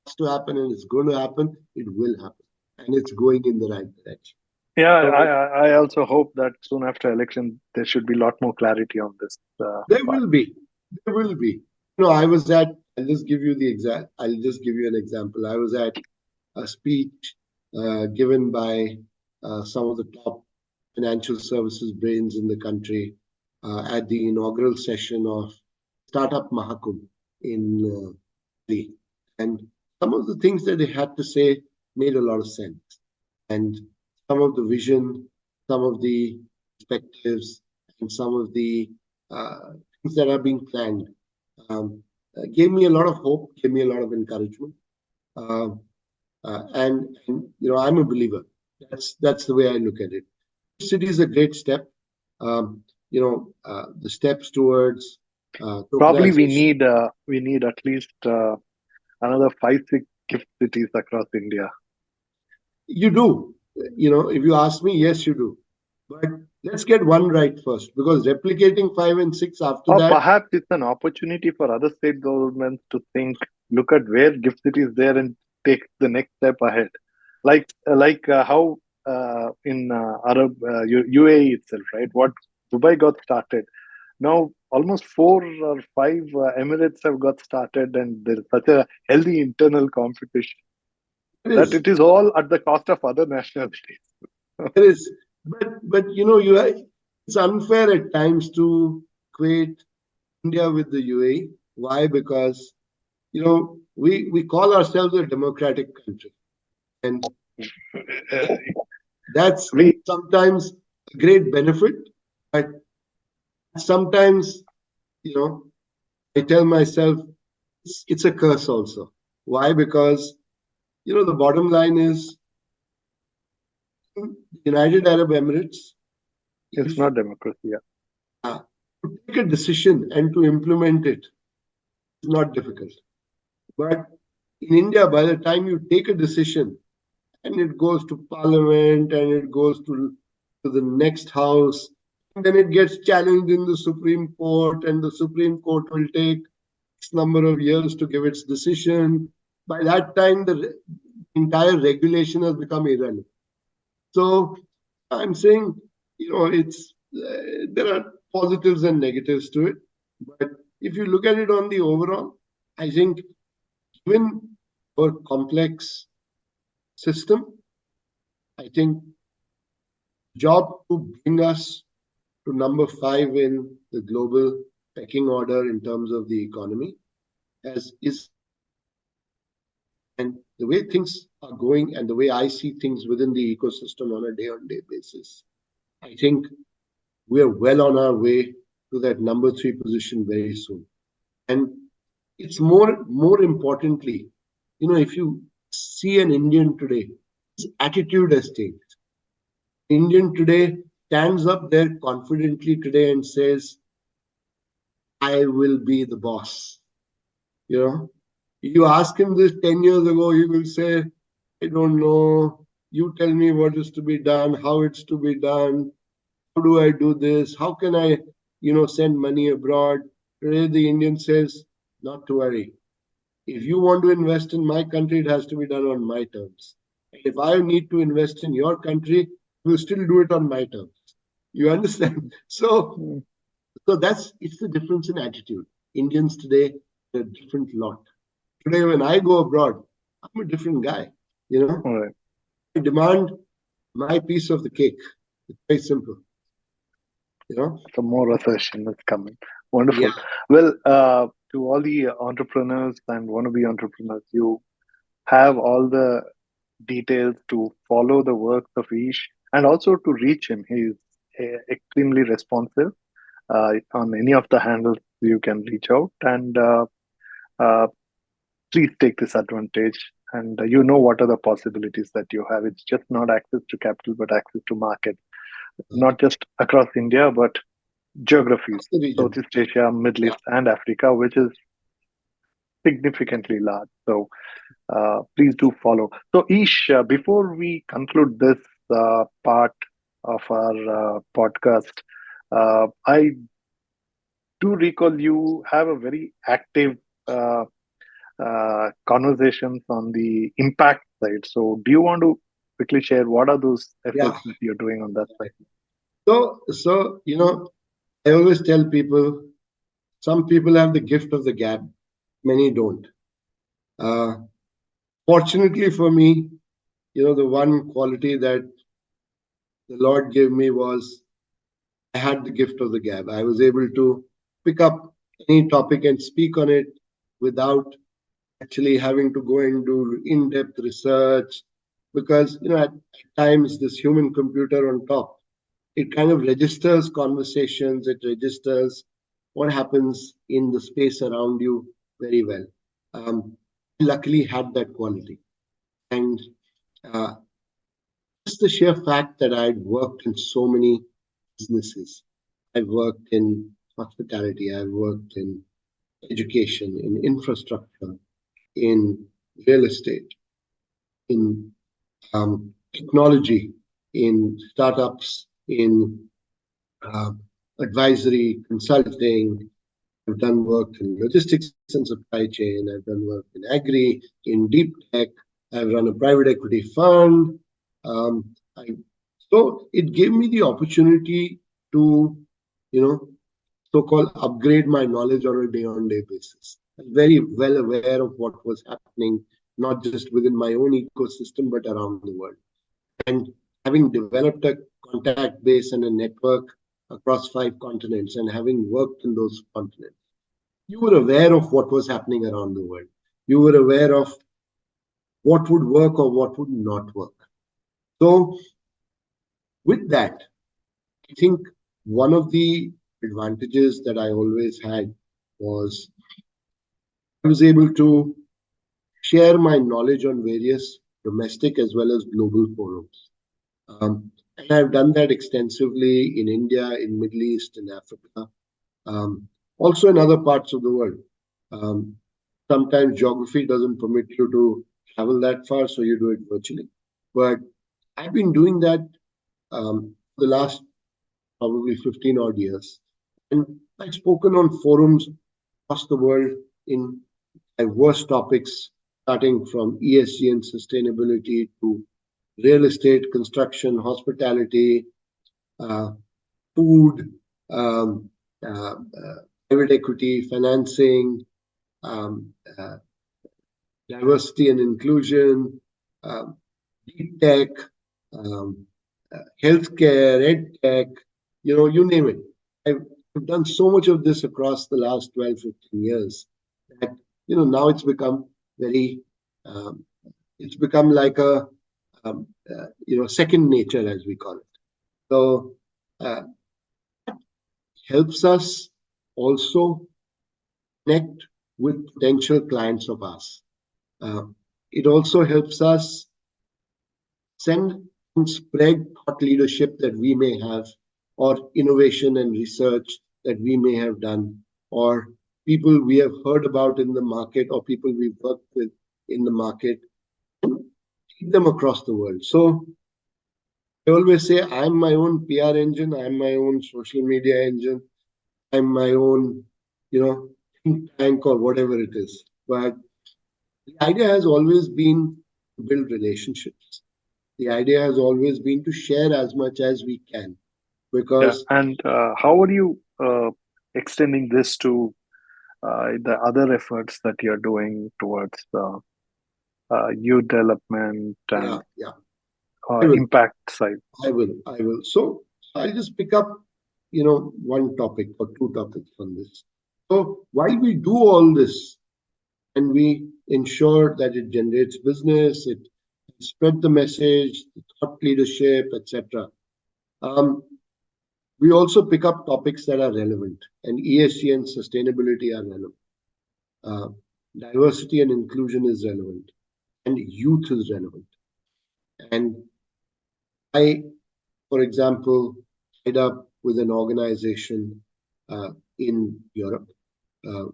it's to happen and it's going to happen. It will happen, and it's going in the right direction. Yeah, So I also hope that soon after election there should be a lot more clarity on this there part. will be, there will be. I was at. I'll just give you the exact. I'll just give you an example. I was at a speech given by some of the top financial services brains in the country at the inaugural session of Startup Mahakumbh in Delhi. And some of the things that they had to say made a lot of sense. And some of the vision, some of the perspectives, and some of the things that are being planned gave me a lot of hope, gave me a lot of encouragement. Um, and I'm a believer. That's the way I look at it. City is a great step. The steps towards Probably tokenization. we need at least another 5 6 gift cities across India. You do. If you ask me, yes, you do. But let's get one right first, because replicating five and six after Or that perhaps it's an opportunity for other state governments to think, look at where gift city is there and take the next step ahead. Like how in UAE itself, right? What Dubai got started. Now almost 4 or 5 Emirates have got started, and there's such a healthy internal competition it that is. it is all at the cost of other nationalities. It is. But it's unfair at times to equate India with the UAE. Why? Because we call ourselves a democratic country, and Uh, that's we sometimes a great benefit, but sometimes you know I tell myself it's a curse also. Why? Because the bottom line is United Arab Emirates, It's if not democracy. Yeah. to take a decision and to implement it is not difficult. But in India, by the time you take a decision and it goes to parliament and it goes to the next house, and then it gets challenged in the Supreme Court, and the Supreme Court will take X number of years to give its decision. By that time, the entire regulation has become irrelevant. So I'm saying, it's there are positives and negatives to it, but if you look at it on the overall, I think given our complex system, I think job to bring us to number 5 in the global pecking order in terms of the economy as is and the way things are going and the way I see things within the ecosystem on a day-on-day basis. I think we are well on our way to that number 3 position very soon. And it's more importantly, if you see an Indian today, his attitude has changed. Indian today stands up there confidently today and says, I will be the boss. You know, you ask him this 10 years ago, he will say, I don't know. You tell me what is to be done, how it's to be done. How do I do this? How can I, send money abroad? Today, the Indian says, not to worry. If you want to invest in my country, it has to be done on my terms. And if I need to invest in your country, we'll still do it on my terms. You understand? Mm. So it's the difference in attitude. Indians today are a different lot. Today, when I go abroad, I'm a different guy. All right. I demand my piece of the cake. It's very simple. you know. Some more assertion is coming. Yeah, Wonderful. Well, to all the entrepreneurs and wannabe entrepreneurs, you have all the details to follow the works of Ish and also to reach him. He's extremely responsive. On any of the handles, you can reach out and uh, please take this advantage. And you know what are the possibilities that you have. It's just not access to capital, but access to market, not just across India, but geographies, that's the region. Southeast Asia, Middle Yeah, East, and Africa, which is significantly large. So please do follow. So, Ish, before we conclude this part of our podcast, I do recall you have a very active uh, conversations on the impact side. So, do you want to quickly share what are those yeah. efforts that you're doing on that side? So I always tell people, some people have the gift of the gab, many don't. Uh, Fortunately for me, the one quality that the Lord gave me was I had the gift of the gab. I was able to pick up any topic and speak on it without actually having to go and do in-depth research, because at times this human computer on top, it kind of registers conversations, it registers what happens in the space around you very well. um, I luckily had that quality, and uh, just the sheer fact that I'd worked in so many businesses. I've worked in hospitality, I've worked in education, in infrastructure, in real estate, in technology, in startups, in uh, advisory, consulting. I've done work in logistics and supply chain. I've done work in agri, in deep tech. I've run a private equity fund. Um, I, so it gave me the opportunity to, you know, so-called upgrade my knowledge on a day-on-day basis. I'm very well aware of what was happening, not just within my own ecosystem, but around the world. And having developed a contact base and a network across 5 continents, and having worked in those continents, you were aware of what was happening around the world. You were aware of what would work or what would not work. So, with that, I think one of the advantages that I always had was I was able to share my knowledge on various domestic as well as global forums. And I've done that extensively in India, in Middle East, in Africa, also in other parts of the world. Um, Sometimes geography doesn't permit you to travel that far, so you do it virtually. But I've been doing that the last probably 15 odd years. And I've spoken on forums across the world in diverse topics, starting from ESG and sustainability to real estate, construction, hospitality, uh, food, um, private equity, financing, um, uh, diversity and inclusion, um, deep tech, um, healthcare, ed tech, you name it. I've done so much of this across the last 12, 15 years that, now very, um, it's become like second nature, as we call it. So, uh, helps us also connect with potential clients of ours. Uh, it also helps us send and spread thought leadership that we may have, or innovation and research that we may have done, or people we have heard about in the market, or people we've worked with in the market, and take them across the world. So I always say I'm my own PR engine, I'm my own social media engine, I'm my own, think tank or whatever it is. But the idea has always been to build relationships. The idea has always been to share as much as we can, Yeah. because And how are you extending this to the other efforts that you're doing towards youth development yeah, and yeah, I will, impact side? I will. So I'll just pick up. one topic or two topics on this. So while we do all this and we ensure that it generates business, it spread the message, thought leadership, etc. We also pick up topics that are relevant, and ESG and sustainability are relevant. Diversity and inclusion is relevant, and youth is relevant. And I, for example, tied up with an organization in Europe,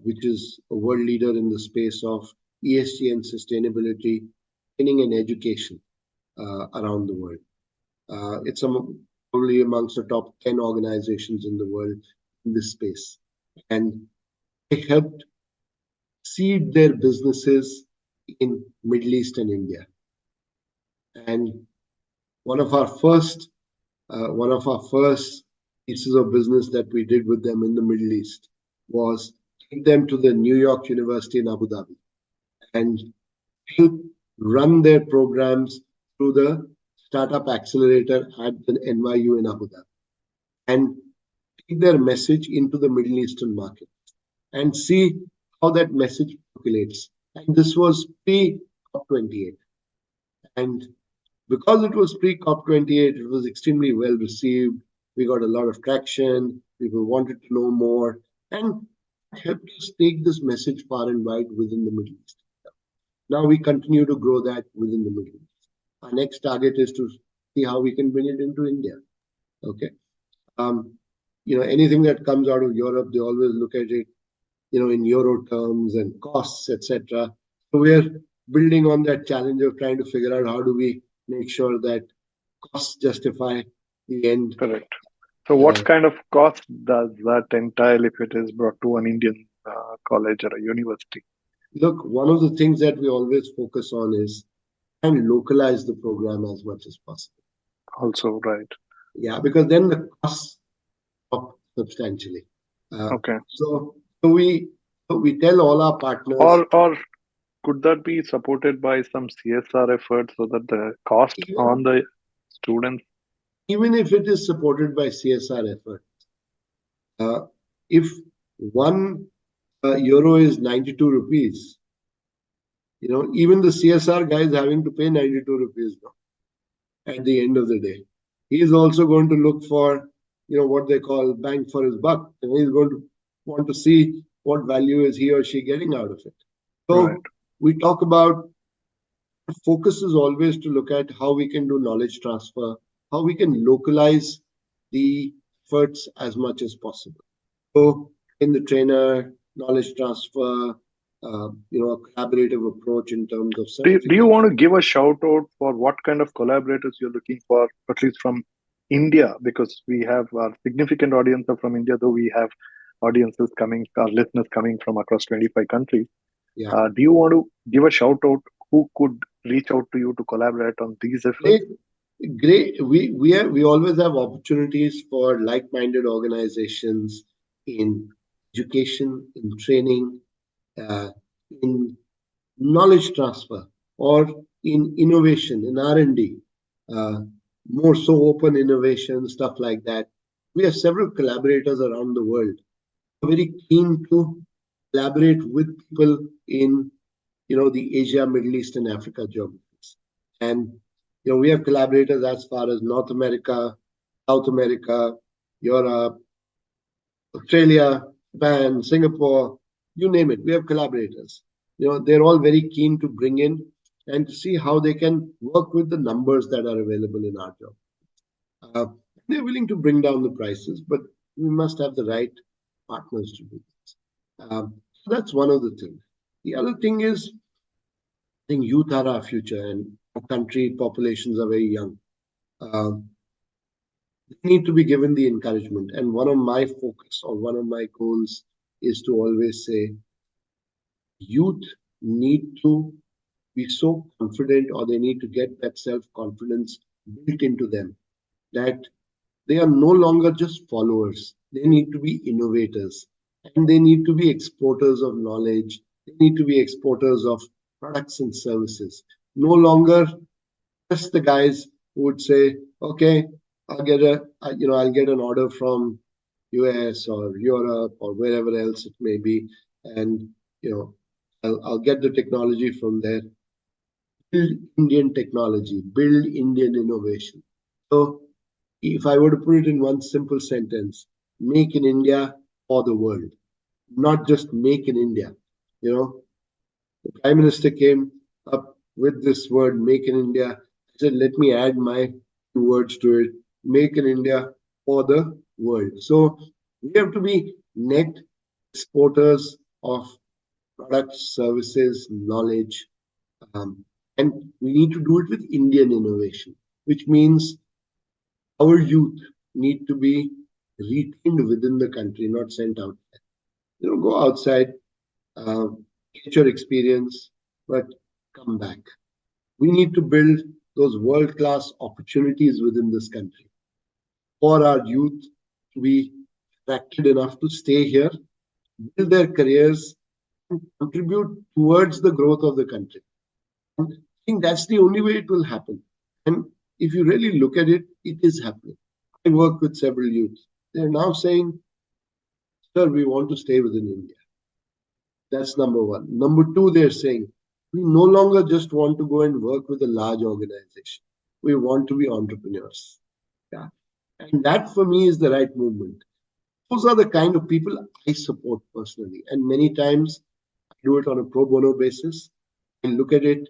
which is a world leader in the space of ESG and sustainability, training and education around the world. It's probably amongst the top 10 organizations in the world in this space. And they helped seed their businesses in Middle East and India. And one of our first pieces of business that we did with them in the Middle East was take them to the New York University in Abu Dhabi and help run their programs through the Startup Accelerator at the NYU in Abu Dhabi and take their message into the Middle Eastern market and see how that message percolates. And this was pre-COP28. And because it was pre-COP28, it was extremely well received. We got a lot of traction. People wanted to know more and helped us take this message far and wide within the Middle East. Now we continue to grow that within the Middle East. Our next target is to see how we can bring it into India. Okay. Anything that comes out of Europe, they always look at it, in euro terms and costs, etc. So we're building on that challenge of trying to figure out how do we make sure that costs justify the end. Correct. So what kind of cost does that entail if it is brought to an Indian college or a university? Look, one of the things that we always focus on is and localize the program as much as possible. Also, right. Yeah, because then the costs drop substantially. Okay. So we tell all our partners. Or could that be supported by some CSR efforts so that the cost on the students? Even if it is supported by CSR efforts, if 1 euro is 92 rupees, even the CSR guy is having to pay 92 rupees now at the end of the day. He is also going to look for, what they call bang for his buck. He's going to want to see what value is he or she getting out of it. So we talk about focus is always to look at how we can do knowledge transfer, how we can localize the efforts as much as possible. So in the trainer, knowledge transfer, a collaborative approach in terms of do you want to give a shout out for what kind of collaborators you're looking for, at least from India, because we have a significant audience from India, though we have audiences coming, our listeners coming from across 25 countries. Yeah. Do you want to give a shout out who could reach out to you to collaborate on these efforts? Great. We always have opportunities for like-minded organizations in education, in training, in knowledge transfer, or in innovation, in R&D, more so open innovation, stuff like that. We have several collaborators around the world. We're very keen to collaborate with people in, the Asia, Middle East, and Africa geographies. And, we have collaborators as far as North America, South America, Europe, Australia, Japan, Singapore, you name it. We have collaborators. They're all very keen to bring in and to see how they can work with the numbers that are available in our job. They're willing to bring down the prices, but we must have the right partners to do this. So that's one of the things. The other thing is, I think youth are our future, and our country populations are very young. They need to be given the encouragement. And one of my focus or one of my goals is to always say, youth need to be so confident, or they need to get that self-confidence built into them, that they are no longer just followers. They need to be innovators, and they need to be exporters of knowledge. They need to be exporters of products and services. No longer just the guys who would say, okay, I'll get an order from US or Europe or wherever else it may be, and you know, I'll get the technology from there. Build Indian technology, build Indian innovation. So, if I were to put it in one simple sentence, make in India for the world, not just make in India. You know, the Prime Minister came up with this word, make in India. I said, let me add my two words to it, make in India for the world. So we have to be net exporters of products, services, knowledge, um, and we need to do it with Indian innovation, which means our youth need to be retained within the country, not sent out. Go outside, uh, get your experience, but come back. We need to build those world-class opportunities within this country for our youth to be attracted enough to stay here, build their careers, and contribute towards the growth of the country. And I think that's the only way it will happen. And if you really look at it, it is happening. I work with several youths. They're now saying, sir, we want to stay within India. That's number one. Number two, they're saying, we no longer just want to go and work with a large organization. We want to be entrepreneurs. Yeah. And that for me is the right movement. Those are the kind of people I support personally. And many times I do it on a pro bono basis. I look at it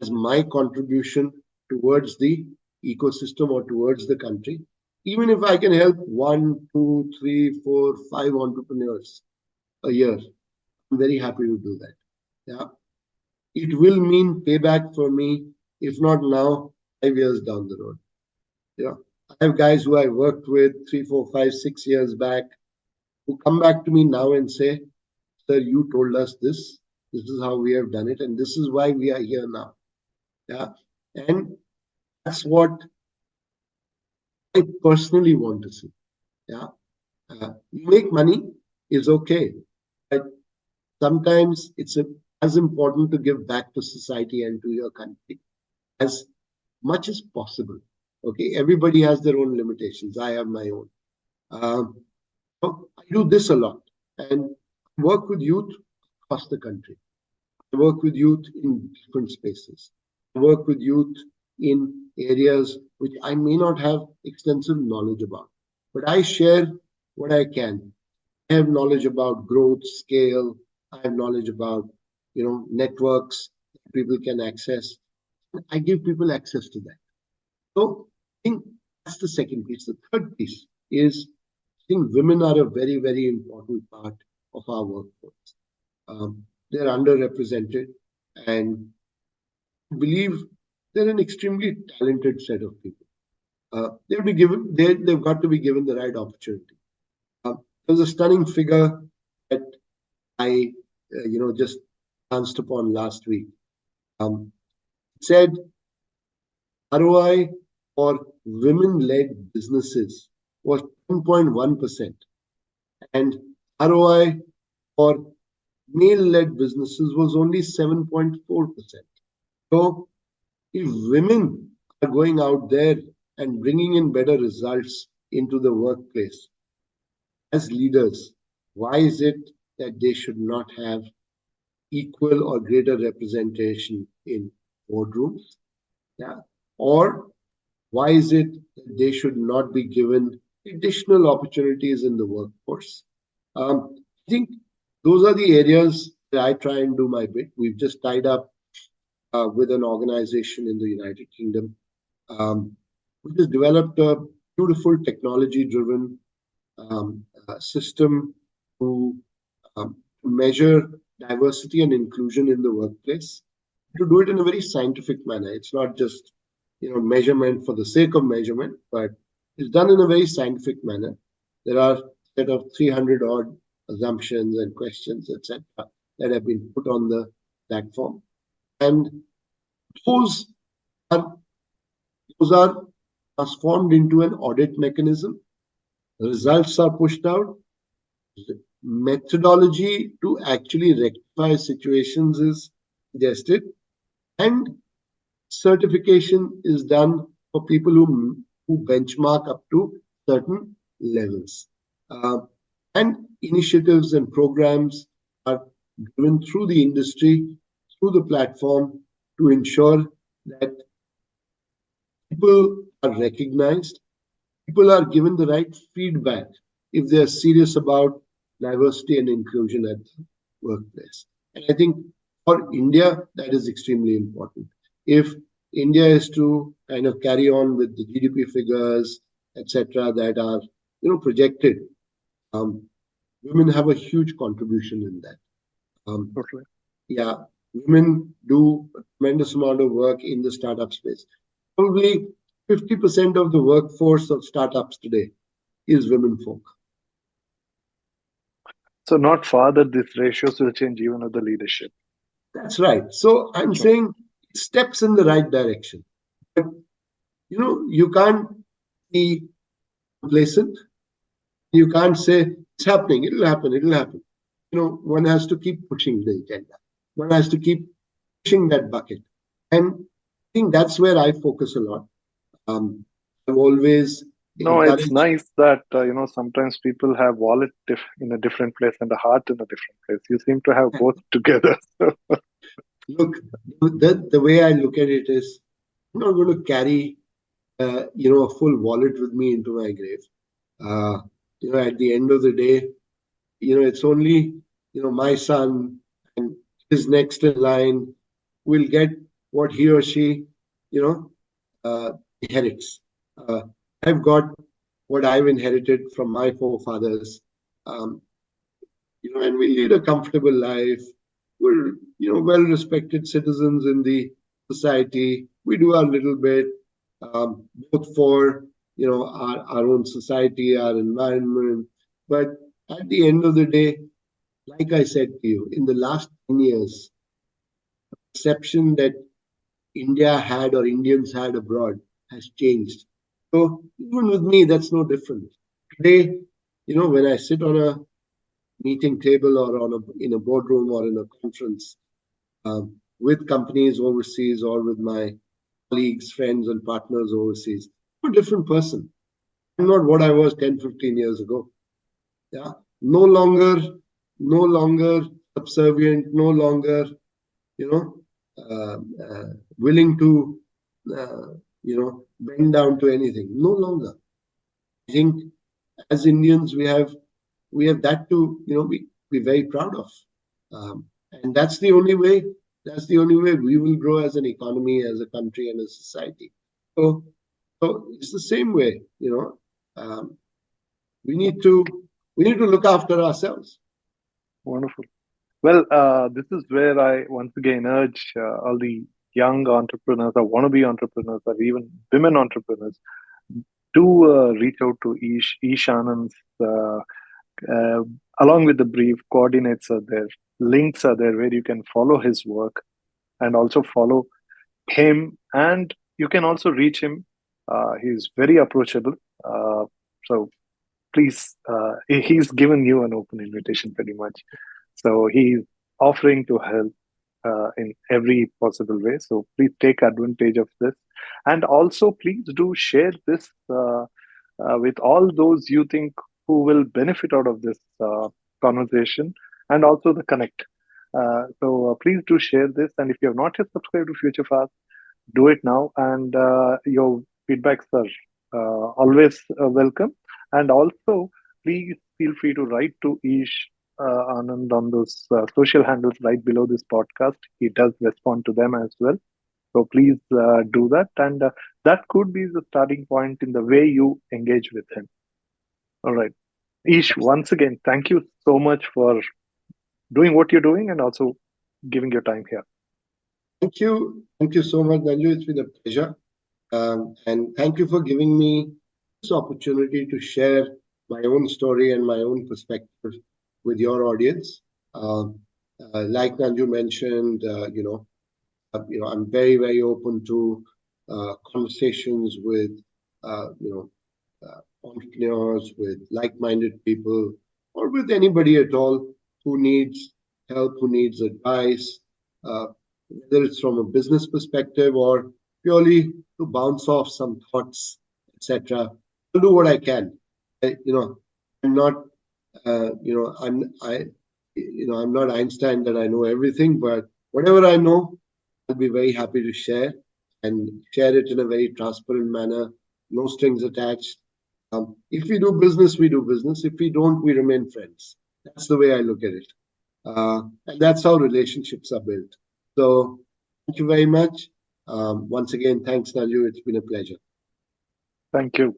as my contribution towards the ecosystem or towards the country. Even if I can help one, two, three, four, five entrepreneurs a year, I'm very happy to do that. Yeah. It will mean payback for me, if not now, 5 years down the road. Yeah. I have guys who I worked with 3, 4, 5, 6 years back who come back to me now and say, sir, you told us this. This is how we have done it, and this is why we are here now. Yeah. And that's what I personally want to see. Yeah. You make money is okay, but sometimes as important to give back to society and to your country as much as possible. Okay, everybody has their own limitations. I have my own. Um, so I do this a lot and work with youth across the country. I work with youth in different spaces. I work with youth in areas which I may not have extensive knowledge about, but I share what I can. I have knowledge about growth, scale. I have knowledge about networks that people can access. I give people access to that. So I think that's the second piece. The third piece is I think women are a very, very important part of our workforce. They're underrepresented, and I believe they're an extremely talented set of people. They've got to be given the right opportunity. There's a stunning figure that I, just glanced upon last week. It said ROI for women-led businesses was 10.1%, and ROI for male-led businesses was only 7.4%. So if women are going out there and bringing in better results into the workplace as leaders, why is it that they should not have equal or greater representation in boardrooms? Yeah. Or why is it that they should not be given additional opportunities in the workforce? I think those are the areas that I try and do my bit. We've just tied up with an organization in the United Kingdom, which has developed a beautiful technology-driven system to measure diversity and inclusion in the workplace. To do it in a very scientific manner. It's not just measurement for the sake of measurement, but it's done in a very scientific manner. There are a set of 300 odd assumptions and questions, etc., that have been put on the platform, and those are those are transformed into an audit mechanism. Results are pushed out. Methodology to actually rectify situations is suggested, and certification is done for people who benchmark up to certain levels. And initiatives and programs are given through the industry, through the platform, to ensure that people are recognized, people are given the right feedback if they're serious about diversity and inclusion at the workplace. And I think for India, that is extremely important. If India is to kind of carry on with the GDP figures, etc., that are projected, um, women have a huge contribution in that. Totally. Yeah, women do a tremendous amount of work in the startup space. Probably 50% of the workforce of startups today is women folk. So not far that these ratios will change even at the leadership. That's right. So I'm saying steps in the right direction. But you can't be complacent. You can't say it's happening, it'll happen, it'll happen. One has to keep pushing the agenda. One has to keep pushing that bucket. And I think that's where I focus a lot. I've always No, it's encouraged. nice that sometimes people have wallet in a different place and a heart in a different place. You seem to have both together. Look, the way I look at it is, I'm not going to carry a full wallet with me into my grave. At the end of the day, it's only my son and his next in line will get what he or she you know inherits. uh, I've got what I've inherited from my forefathers. um, and we lead a comfortable life. We're well respected citizens in the society. We do our little bit, both for our own society, our environment. But at the end of the day, like I said to you, in the last 10 years, perception that India had or Indians had abroad has changed. So even with me, that's no different. Today, when I sit on a meeting table or in a boardroom or in a conference with companies overseas or with my colleagues, friends, and partners overseas, I'm a different person. I'm not what I was 10, 15 years ago. Yeah, no longer, no longer subservient, no longer, you know, willing to, bend down to anything. No longer. I think as Indians, we have that to be very proud of, and that's the only way. That's the only way we will grow as an economy, as a country, and a society. So, so it's the same way. We need to we need to look after ourselves. Wonderful. Well, this is where I once again urge all the young entrepreneurs or wannabe entrepreneurs or even women entrepreneurs to reach out to Ish Anand's, uh, along with the brief coordinates are there, links are there where you can follow his work and also follow him, and you can also reach him. He's very approachable. So please, he's given you an open invitation pretty much. So he's offering to help in every possible way. So please take advantage of this. And also, please do share this with all those you think who will benefit out of this conversation and also the connect. So please do share this. And if you have not yet subscribed to Future Fast, do it now. And your feedbacks are always welcome. And also, please feel free to write to Ish Anand on those social handles right below this podcast. He does respond to them as well. So please do that. And that could be the starting point in the way you engage with him. All right. Ish, once again, thank you so much for doing what you're doing and also giving your time here. Thank you so much, Nanju. It's been a pleasure, and thank you for giving me this opportunity to share my own story and my own perspective with your audience. Um, like Nanju mentioned, I'm very, very open to conversations with, entrepreneurs, with like-minded people, or with anybody at all who needs help, who needs advice, uh, whether it's from a business perspective or purely to bounce off some thoughts, etc. I'll do what I can. I'm not, I'm not Einstein that I know everything, but whatever I know, I'll be very happy to share and share it in a very transparent manner, no strings attached. If we do business, we do business. If we don't, we remain friends. That's the way I look at it. And that's how relationships are built. So thank you very much. Once again, thanks, Nanju. It's been a pleasure. Thank you.